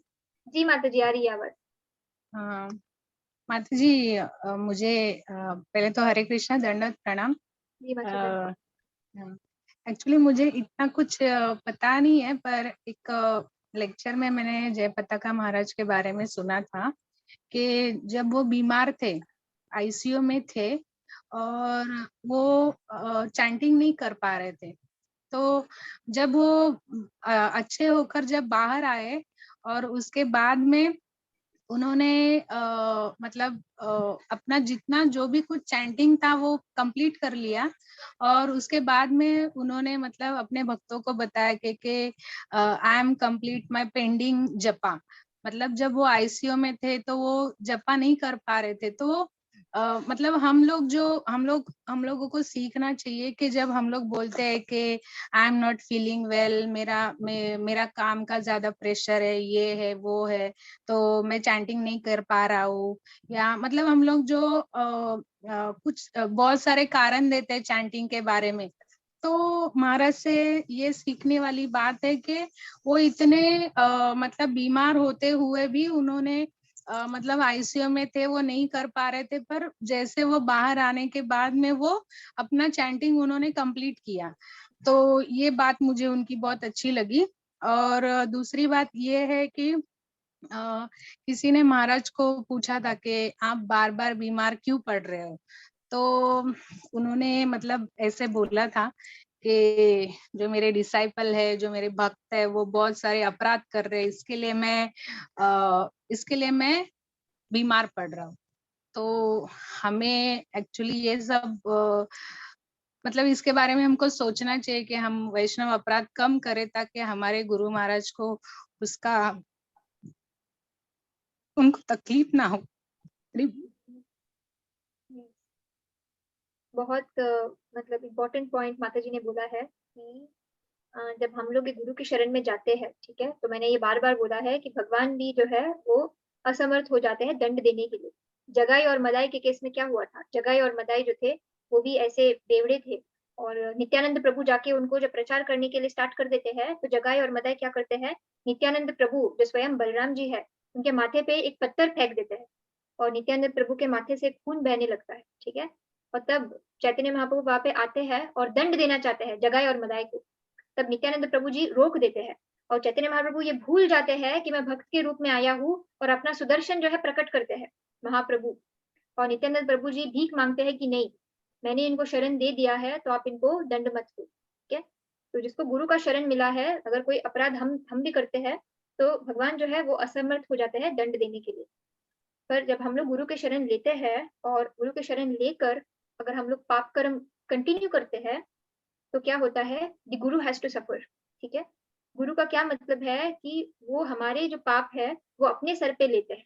जी माता जी, आ रही है आवाज। हाँ माता जी, मुझे पहले तो हरे कृष्णा, दंडवत प्रणाम। जी माता जी। एक्चुअली मुझे इतना कुछ पता नहीं है, पर एक लेक्चर में मैंने जय पताका महाराज के बारे में सुना था कि जब वो बीमार थे, आईसीयू में थे, और वो चैंटिंग नहीं कर पा रहे थे, तो जब वो अच्छे होकर जब बाहर आए, और उसके बाद में उन्होंने मतलब अपना जितना जो भी कुछ चैंटिंग था वो कंप्लीट कर लिया, और उसके बाद में उन्होंने मतलब अपने भक्तों को बताया कि I am complete my pending जपा। मतलब जब वो आईसीयू में थे तो वो जपा नहीं कर पा रहे थे, तो मतलब हम लोगों को सीखना चाहिए कि जब हम लोग बोलते हैं कि I am not feeling well, मेरा काम का ज्यादा प्रेशर है, ये है वो है, तो मैं चैंटिंग नहीं कर पा रहा हूँ, या मतलब हम लोग जो कुछ बहुत सारे कारण देते हैं चैंटिंग के बारे में। तो महाराज से ये सीखने वाली बात है कि वो इतने मतलब बीमार होते हुए भी उन्होंने मतलब आईसीयू में थे, वो नहीं कर पा रहे थे, पर जैसे वो बाहर आने के बाद में वो अपना चैंटिंग उन्होंने कंप्लीट किया। तो ये बात मुझे उनकी बहुत अच्छी लगी। और दूसरी बात ये है कि किसी ने महाराज को पूछा था कि आप बार बार बीमार क्यों पड़ रहे हो, तो उन्होंने मतलब ऐसे बोला था कि जो मेरे डिसाइपल है, जो मेरे भक्त है, वो बहुत सारे अपराध कर रहे हैं, इसके लिए मैं बीमार पड़ रहा हूँ। तो हमें एक्चुअली ये सब मतलब इसके बारे में हमको सोचना चाहिए कि हम वैष्णव अपराध कम करें, ताकि हमारे गुरु महाराज को उसका उनको तकलीफ ना हो। बहुत मतलब इम्पोर्टेंट पॉइंट माता जी ने बोला है कि जब हम लोग गुरु की शरण में जाते हैं, ठीक है, तो मैंने ये बार बार बोला है कि भगवान भी जो है वो असमर्थ हो जाते हैं दंड देने के लिए। जगाई और मदाई के केस में क्या हुआ था, जगाई और मदाई जो थे वो भी ऐसे बेवड़े थे, और नित्यानंद प्रभु जाके उनको जब प्रचार करने के लिए स्टार्ट कर देते हैं, तो जगाई और मदाई क्या करते हैं, नित्यानंद प्रभु जो स्वयं बलराम जी है उनके माथे पे एक पत्थर फेंक देते हैं, और नित्यानंद प्रभु के माथे से खून बहने लगता है, ठीक है। और तब चैतन्य महाप्रभु वहां पे आते हैं और दंड देना चाहते हैं जगाई और मदाई को। तब नित्यानंद प्रभु जी रोक देते हैं, और चैतन्य महाप्रभु ये भूल जाते हैं कि मैं भक्त के रूप में आया हूँ, और अपना सुदर्शन जो है प्रकट करते हैं महाप्रभु। और नित्यानंद प्रभु जी भीख मांगते हैं कि नहीं, मैंने इनको शरण दे दिया है तो आप इनको दंड मत दो, ठीक है। तो जिसको गुरु का शरण मिला है, अगर कोई अपराध हम भी करते हैं, तो भगवान जो है वो असमर्थ हो जाते हैं दंड देने के लिए। पर जब हम लोग गुरु के शरण लेते हैं, और गुरु के शरण लेकर अगर हम लोग पाप कर्म कंटिन्यू करते हैं, तो क्या होता है, the Guru has to suffer, ठीक है। गुरु का क्या मतलब है कि वो हमारे जो पाप है वो अपने सर पे लेते हैं,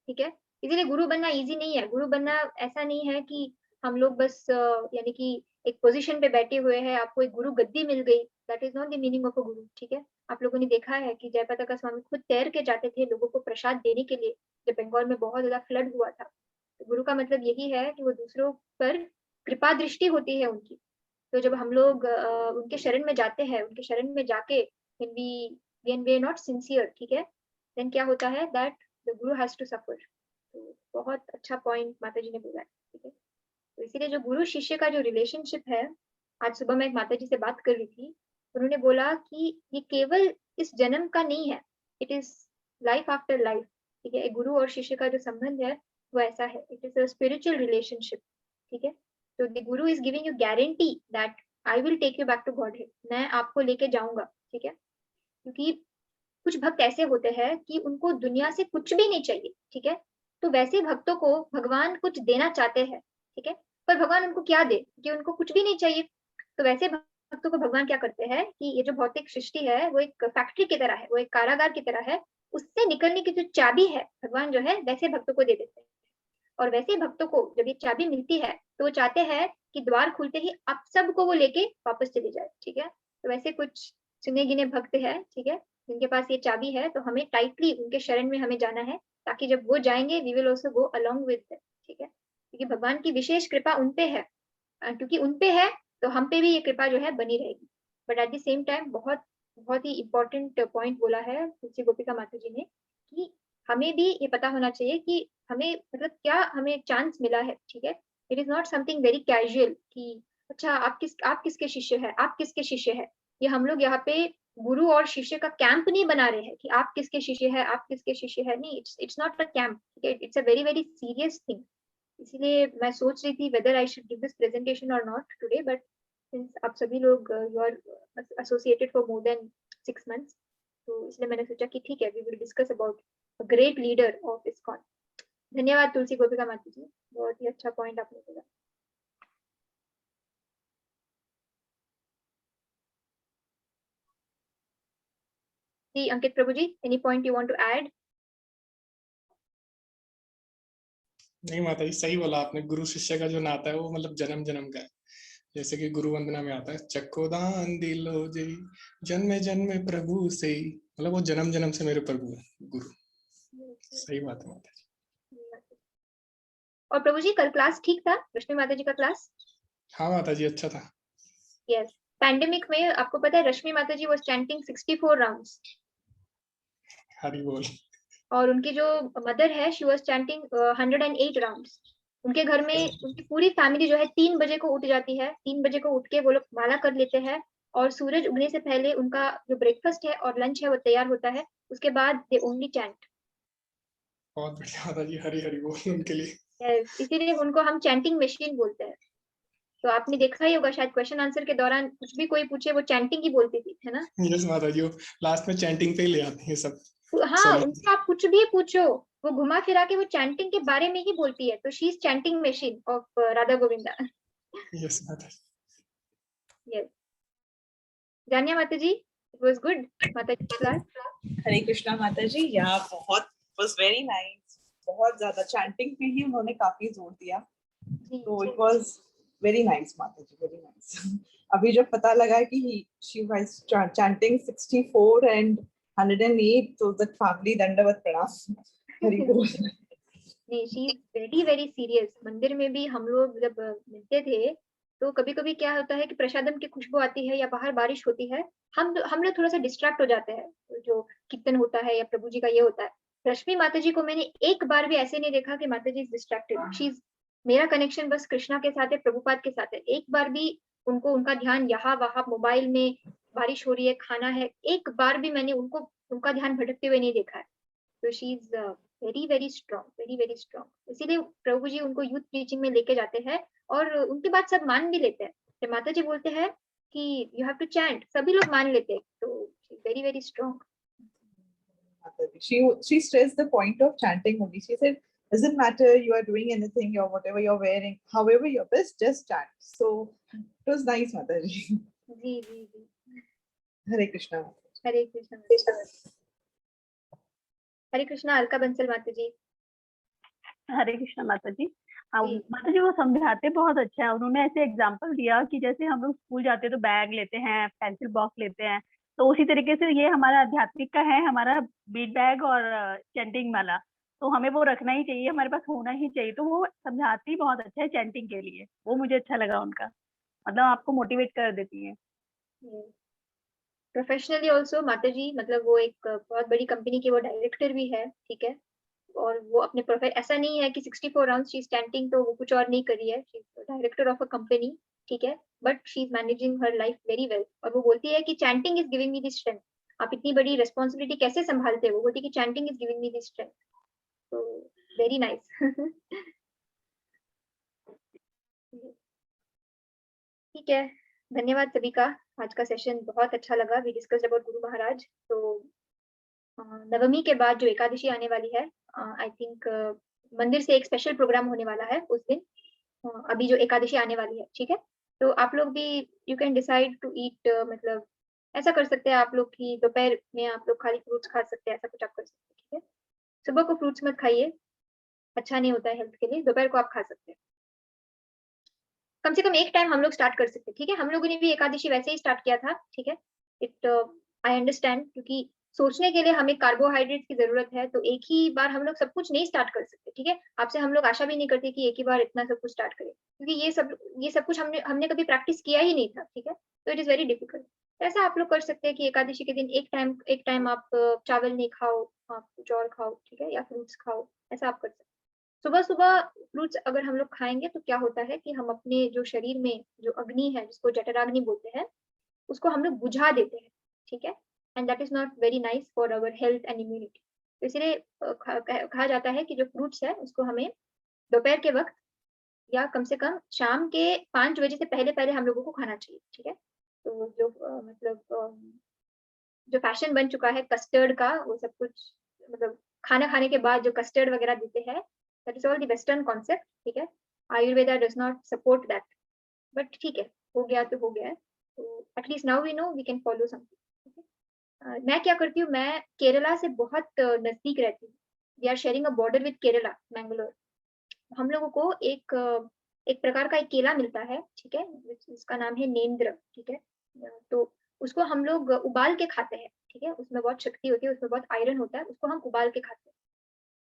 ठीक है। इसीलिए गुरु बनना इजी नहीं है। गुरु बनना ऐसा नहीं है कि हम लोग बस यानी कि एक पोजीशन पे बैठे हुए हैं, आपको एक गुरु गद्दी मिल गई, that is not the meaning of a गुरु। ठीक है, आप लोगों ने देखा है कि जयपताका स्वामी खुद तैर के जाते थे लोगों को प्रसाद देने के लिए, जब बंगाल में बहुत ज्यादा फ्लड हुआ था। तो गुरु का मतलब यही है कि वो दूसरों पर कृपा दृष्टि होती है उनकी। तो जब हम लोग उनके शरण में जाते हैं, उनके शरण में जाके when we are not sincere, ठीक है, देन क्या होता है that the Guru has to suffer. तो बहुत अच्छा पॉइंट माता जी ने बोला है। ठीक है, तो इसीलिए जो गुरु शिष्य का जो रिलेशनशिप है, आज सुबह मैं एक माता जी से बात कर रही थी, उन्होंने बोला कि ये केवल इस जन्म का नहीं है, it is life after life. ठीक है, एक गुरु और शिष्य का जो संबंध है वो ऐसा है, it is a spiritual relationship. ठीक है, तो the guru is giving you guarantee that I will take you back to godhead, मैं आपको लेके जाऊंगा। ठीक है, क्योंकि कुछ भक्त ऐसे होते हैं कि उनको दुनिया से कुछ भी नहीं चाहिए। ठीक है, तो वैसे भक्तों को भगवान कुछ देना चाहते हैं। ठीक है, पर भगवान उनको क्या दे कि उनको कुछ भी नहीं चाहिए। तो वैसे भक्तों को भगवान क्या करते हैं कि ये जो भौतिक सृष्टि है वो एक फैक्ट्री की तरह है, वो एक कारागार की तरह है, उससे निकलने की जो चाबी है भगवान जो है वैसे भक्तों को दे देते हैं। और वैसे भक्तों को जब ये चाबी मिलती है तो वो चाहते हैं कि द्वार खुलते ही आप सबको वो लेके वापस चले जाए। ठीक है, तो वैसे कुछ चुने गिने भक्त है, ठीक है, जिनके पास ये चाबी है, तो हमें टाइटली उनके शरण में हमें जाना है, ताकि जब वो जाएंगे we will also go along with them. ठीक है, क्योंकि भगवान की विशेष कृपा उन पे है, क्योंकि उन पे है तो हम पे भी ये कृपा जो है बनी रहेगी। But at the same time बहुत बहुत ही इम्पोर्टेंट पॉइंट बोला है तुलसी गोपिका माता जी ने कि हमें भी ये पता होना चाहिए कि हमें मतलब क्या हमें चांस मिला है। ठीक है, it is not something very casual कि अच्छा आप किसके शिष्य है, आप किसके शिष्य है। ये हम लोग यहाँ पे गुरु और शिष्य का कैंप नहीं बना रहे हैं कि आप किसके शिष्य है, आप किसके शिष्य है, नहीं, इट्स नॉट अ कैंप। ठीक है, it's a very very serious thing. इसलिए मैं सोच रही थी whether I should give this presentation और नॉट टुडे, बट सिंस आप सभी लोग you are associated for more than 6 months, तो इसलिए मैंने सोचा कि ठीक है, we will discuss about a great leader of ISKCON. धन्यवाद तुलसी गोपिका माता जी, बहुत ही अच्छा पॉइंट आपने बोला। जी Ankit Prabhu ji, any point you want to add? नहीं माता जी, सही बोला आपने। गुरु शिष्य का जो नाता है वो मतलब जन्म जन्म का है। जैसे कि गुरु वंदना में आता है, चक्कोदान दिलो जी जन्मे जन्मे प्रभु से, मतलब वो जन्म जन्म से मेरे प्रभु है गुरु। सही बात है माता जी। और प्रभु जी कल क्लास ठीक था, रश्मि माता जी का क्लास? हाँ माता जी, अच्छा था। यस, पैंडेमिक में आपको पता है रश्मि माता जी वाज चैंटिंग 64 राउंड्स। हरि बोल। और उनकी जो मदर है शी वाज चैंटिंग 108 राउंड्स। उनके घर में उनकी पूरी फैमिली जो है 3 बजे को उठ जाती है, 3 बजे को उठ के वो लोग माला कर लेते हैं, और सूरज उगने से पहले उनका जो ब्रेकफास्ट है और लंच है वो तैयार होता है, उसके बाद दे ओनली चैंट। बहुत बढ़िया माता जी, हरि हरि बोल उनके लिए। yes, इसीलिए उनको हम चैंटिंग मशीन बोलते हैं। तो आपने देखा ही होगा शायद क्वेश्चन आंसर के दौरान कुछ भी कोई पूछे वो चैंटिंग ही बोलती थी, है ना? यस माता जी, लास्ट में चैंटिंग पे ही ले आते हैं सब। हाँ, उनसे आप कुछ भी पूछो वो घुमा फिरा के वो चैंटिंग के बारे में ही बोलती है। तो she is chanting machine of Radha Govinda. Yes माता जी। यस, जानिया माता जी, इट वाज गुड माता जी क्लास। हरे कृष्णा माता जी, या बहुत वाज वेरी नाइस। बहुत ज्यादा चैंटिंग पे ही उन्होंने काफी जोर दिया, तो इट वाज वेरी नाइस माता जी, वेरी नाइस। अभी जब पता लगा कि शी वाज चैंटिंग 64 एंड 108, तो द फैमिली दंडवत प्रणाम। हरि बोल। नहीं, she is very very serious. मंदिर में भी हम लोग जब मिलते थे तो कभी कभी क्या होता है कि प्रसादम की खुशबू आती है या बाहर बारिश होती है, हम लोग थोड़ा सा डिस्ट्रैक्ट हो जाते हैं, जो कीर्तन होता है या प्रभु जी का ये होता है। रश्मि माता जी को मैंने एक बार भी ऐसे नहीं देखा कि माता जी इज डिस्ट्रैक्टेड। शी इज, मेरा कनेक्शन बस कृष्णा के साथ है, प्रभुपाद के साथ है। एक बार भी उनको उनका ध्यान यहाँ वहाँ मोबाइल में, बारिश हो रही है, खाना है, एक बार भी मैंने उनको उनका ध्यान भटकते हुए नहीं देखा है। तो she is very very strong, very very strong. इसीलिए प्रभु जी उनको यूथ प्रीचिंग में लेके जाते हैं और उनकी बात सब मान भी लेते हैं। जब माता जी बोलते हैं कि यू हैव टू चैंट, सभी लोग मान लेते हैं। तो very very strong. She stressed the point of chanting only. She said, doesn't matter you are doing anything or whatever you're wearing, however you're best, just chant. So it was nice, Mataji. जी जी जी, Hare Krishna. हरे कृष्णा। हरे कृष्णा अलका बंसल माता जी। हरे कृष्णा माता जी। हाँ, जी। माता जी वो समझाते बहुत अच्छा है। उन्होंने ऐसे एग्जाम्पल दिया कि जैसे हम लोग स्कूल जाते हैं तो बैग लेते हैं, पेंसिल बॉक्स लेते हैं, तो उसी तरीके से ये हमारा आध्यात्मिक का है, हमारा बीट बैग और चैंटिंग माला, तो हमें वो रखना ही चाहिए, हमारे पास होना ही चाहिए। तो वो समझाती ही बहुत अच्छा है चैंटिंग के लिए, वो मुझे अच्छा लगा उनका, मतलब आपको मोटिवेट कर देती है। प्रोफेशनली ऑल्सो माता जी, मतलब वो एक बहुत बड़ी कंपनी के वो डायरेक्टर भी है, ठीक है। और वो अपने ऐसा नहीं है कि 64 राउंड शी इज स्टैंडिंग तो वो कुछ और नहीं कर रही है, she is director of a company, ठीक है। But she is managing her life very well. और वो बोलती है कि chanting is giving me this strength. आप इतनी बड़ी रिस्पॉन्सिबिलिटी कैसे संभालते हो? वो बोलती है कि chanting is giving me this strength. तो वेरी नाइस। ठीक है, धन्यवाद सभी का। आज का सेशन बहुत अच्छा लगा। We discussed about Guru Maharaj. तो नवमी के बाद जो एकादशी आने वाली है, आई थिंक मंदिर से एक स्पेशल प्रोग्राम होने वाला है उस दिन, अभी जो एकादशी आने वाली है, ठीक है। तो आप लोग भी you can decide to eat, मतलब ऐसा कर सकते हैं आप लोग कि दोपहर में आप लोग खाली फ्रूट्स खा सकते हैं, ऐसा कुछ आप कर सकते हैं, ठीक है। सुबह को फ्रूट्स मत खाइए, अच्छा नहीं होता है हेल्थ के लिए। दोपहर को आप खा सकते हैं। कम से कम एक टाइम हम लोग स्टार्ट कर सकते हैं, ठीक है। हम लोगों ने भी एकादशी वैसे ही स्टार्ट किया था, ठीक है। इट आई अंडरस्टैंड, क्योंकि सोचने के लिए हमें कार्बोहाइड्रेट की जरूरत है, तो एक ही बार हम लोग सब कुछ नहीं स्टार्ट कर सकते, ठीक है। आपसे हम लोग आशा भी नहीं करते कि एक ही बार इतना सब कुछ स्टार्ट करें, क्योंकि ये सब कुछ हमने हमने कभी प्रैक्टिस किया ही नहीं था, ठीक है। तो इट इज वेरी डिफिकल्ट। ऐसा आप लोग कर सकते हैं कि एकादशी के दिन एक टाइम आप चावल नहीं खाओ, आप कुछ और खाओ, ठीक है, या फ्रूट्स खाओ, ऐसा आप कर सकते हैं। सुबह सुबह फ्रूट्स अगर हम लोग खाएंगे तो क्या होता है कि हम अपने जो शरीर में जो अग्नि है, जिसको जठराग्नि बोलते हैं, उसको हम लोग बुझा देते हैं, ठीक है। And that is not very nice for our health and immunity. तो इसलिए कहा जाता है कि जो फ्रूट्स है उसको हमें दोपहर के वक्त या कम से कम शाम के 5 बजे से पहले पहले हम लोगों को खाना चाहिए, ठीक है। तो जो जो फैशन बन चुका है कस्टर्ड का, वो सब कुछ, मतलब खाना खाने के बाद जो कस्टर्ड वगैरह देते हैं, that is all the western concept, ठीक है। Ayurveda does not support that, but ठीक है, हो गया तो हो गया है। तो at least now we know we can follow something. मैं क्या करती हूँ, मैं केरला से बहुत नजदीक रहती हूँ। We are sharing a border with Kerala, Mangalore. हम लोगों को एक प्रकार का एक केला मिलता है, ठीक है, जिसका नाम है नेंद्र, ठीक है। तो उसको हम लोग उबाल के खाते हैं, ठीक है। उसमें बहुत शक्ति होती है, उसमें बहुत आयरन होता है, उसको हम उबाल के खाते हैं।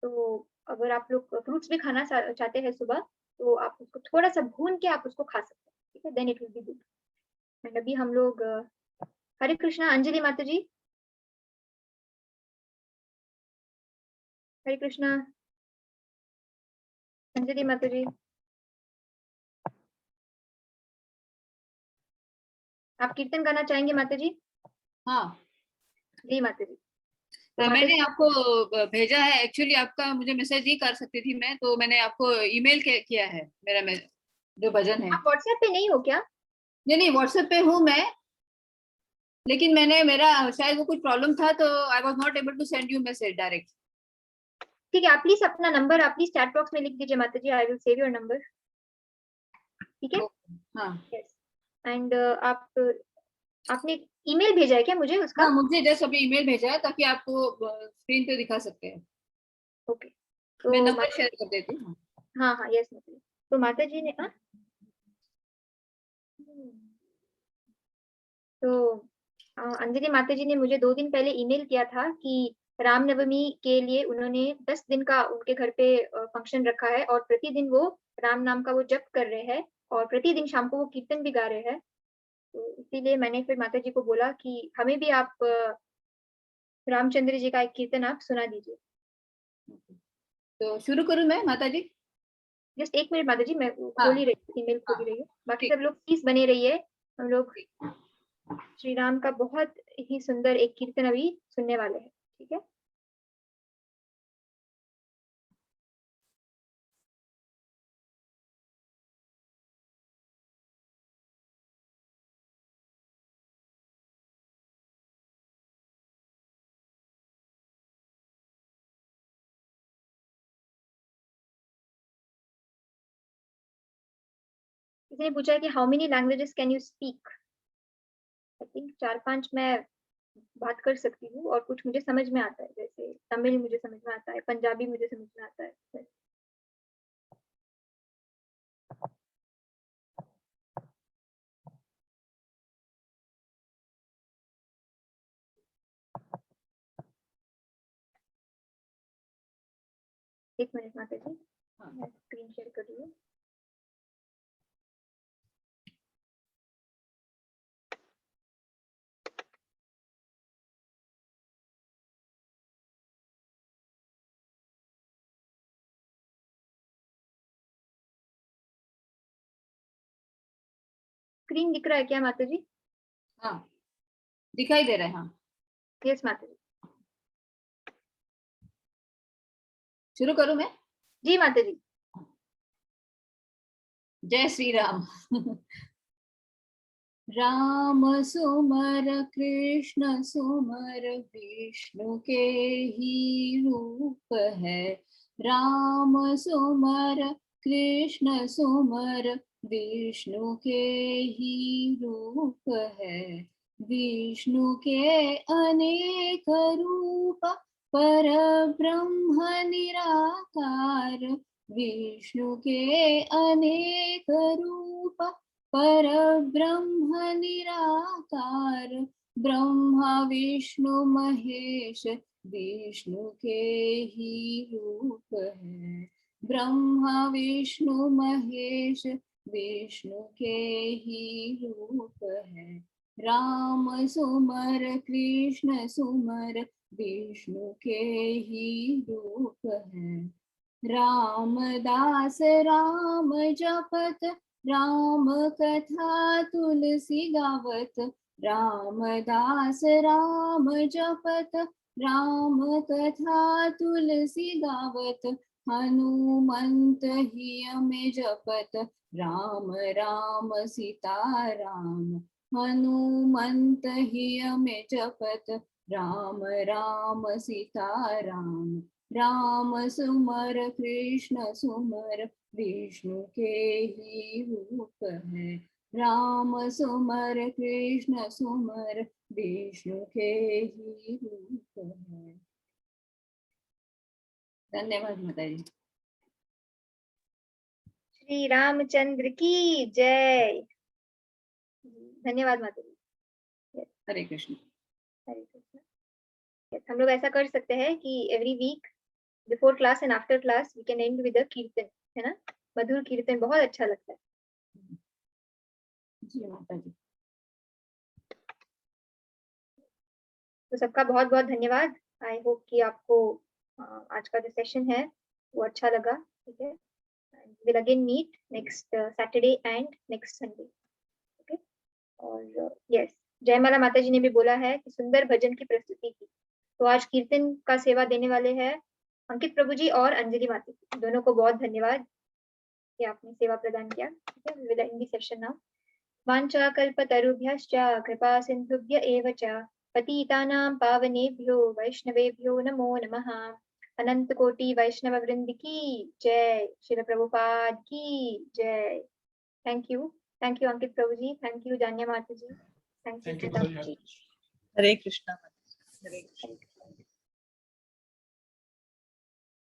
तो अगर आप लोग फ्रूट्स भी खाना चाहते हैं सुबह, तो आप उसको थोड़ा सा भून के आप उसको खा सकते हैं, ठीक है। Then it will be good. And अभी हम लोग हरे कृष्णा अंजलि माता जी, हरे कृष्णा अंजलि माता जी, आप कीर्तन गाना चाहेंगे माता जी? हाँ जी माता जी। तो माता मैंने जी आपको भेजा है, एक्चुअली आपका मुझे मैसेज नहीं कर सकती थी मैं, तो मैंने आपको ईमेल किया है मेरा जो भजन है। आप व्हाट्सएप पे नहीं हो क्या? नहीं व्हाट्सएप पे हूँ मैं, लेकिन मेरा शायद वो कुछ प्रॉब्लम था, तो I was not able to send you message direct. ठीक है, आप प्लीज अपना नंबर आप प्लीज चैट बॉक्स में लिख दीजिए माता जी, I will save your number, ठीक है। हाँ यस। एंड आपने ईमेल भेजा है क्या मुझे उसका? हाँ, मुझे जस्ट अभी ईमेल भेजा है ताकि आपको स्क्रीन पे दिखा सकते हैं। ओके। मैं तो नंबर शेयर कर देती हूँ। हाँ हाँ यस माता जी। तो माता जी ने तो अंजलि माता जी ने मुझे 2 दिन पहले ईमेल किया था कि रामनवमी के लिए उन्होंने 10 दिन का उनके घर पे फंक्शन रखा है, और प्रतिदिन वो राम नाम का वो जप कर रहे हैं, और प्रतिदिन शाम को वो कीर्तन भी गा रहे हैं। तो इसीलिए मैंने फिर माता जी को बोला कि हमें भी आप रामचंद्र जी का एक कीर्तन आप सुना दीजिए। तो शुरू करूँ मैं माता जी? जस्ट 1 मिनट माता जी, मैं हाँ खोल ही रही, ईमेल खोल ही रही हूँ। बाकी सब लोग प्लीज बने रहिए। हम लोग श्री राम का बहुत ही सुंदर एक कीर्तन अभी सुनने वाले हैं, ठीक है। किसी ने पूछा है कि how many languages can you speak? I think 4-5 मैं बात कर सकती हूँ, और कुछ मुझे समझ में आता है, जैसे तमिल मुझे समझ में आता है, पंजाबी मुझे समझ में आता है। एक मिनट माता जी, मैं स्क्रीन शेयर कर रही हूँ। स्क्रीन दिख रहा है क्या माता जी? हाँ दिखाई दे रहा है। हाँ यस माता जी। शुरू करूं मैं? जी माता जी। जय श्री राम। राम सुमर कृष्ण सुमर विष्णु के ही रूप है। राम सुमर कृष्ण सुमर विष्णु के ही रूप है। विष्णु के अनेक रूप पर ब्रह्म निराकार। विष्णु के अनेक रूप पर ब्रह्म निराकार। ब्रह्मा विष्णु महेश विष्णु के ही रूप है। ब्रह्मा विष्णु महेश विष्णु के ही रूप है। राम सुमर कृष्ण सुमर विष्णु के ही रूप है। रामदास राम जपत राम कथा तुलसी गावत। रामदास राम जपत राम कथा तुलसी गावत। हनुमंत ही में जपत राम राम सीता राम। हनुमंत ही में जपत राम राम सीता राम। राम सुमर कृष्ण सुमर विष्णु के ही रूप है। राम सुमर कृष्ण सुमर विष्णु के ही रूप है। धन्यवाद माता जी। श्री रामचंद्र की जय। धन्यवाद माता जी। हरे कृष्ण। हरे कृष्ण। हम लोग ऐसा कर सकते हैं कि every week before class and after class we can end with a kirtan, है ना? मधुर कीर्तन बहुत अच्छा लगता है। जी माता जी। तो सबका बहुत बहुत धन्यवाद। आई होप कि आपको आज का जो सेशन है वो अच्छा लगा। ठीक है, will again meet next Saturday and next Sunday. Okay, और यस, जयमाला माता जी ने भी बोला है कि सुंदर भजन की प्रस्तुति की। तो आज कीर्तन का सेवा देने वाले हैं अंकित प्रभु जी और अंजलि माता जी। दोनों को बहुत धन्यवाद कि आपने सेवा प्रदान किया। ठीक है, will end the session now. वाञ्छा कल्पतरुभ्यश्च कृपा सिन्धुभ्य एव च पतितानां पावनेभ्यो वैष्णवेभ्यो नमो नमः। अनंत कोटि वैष्णव वृंद की जय। श्रील प्रभुपाद की जय। Thank you Ankit Prabhu ji. Thank you Janya माता जी। Thank you Thank you, Sita Mataji. जी। हरे कृष्णा। हरे कृष्णा।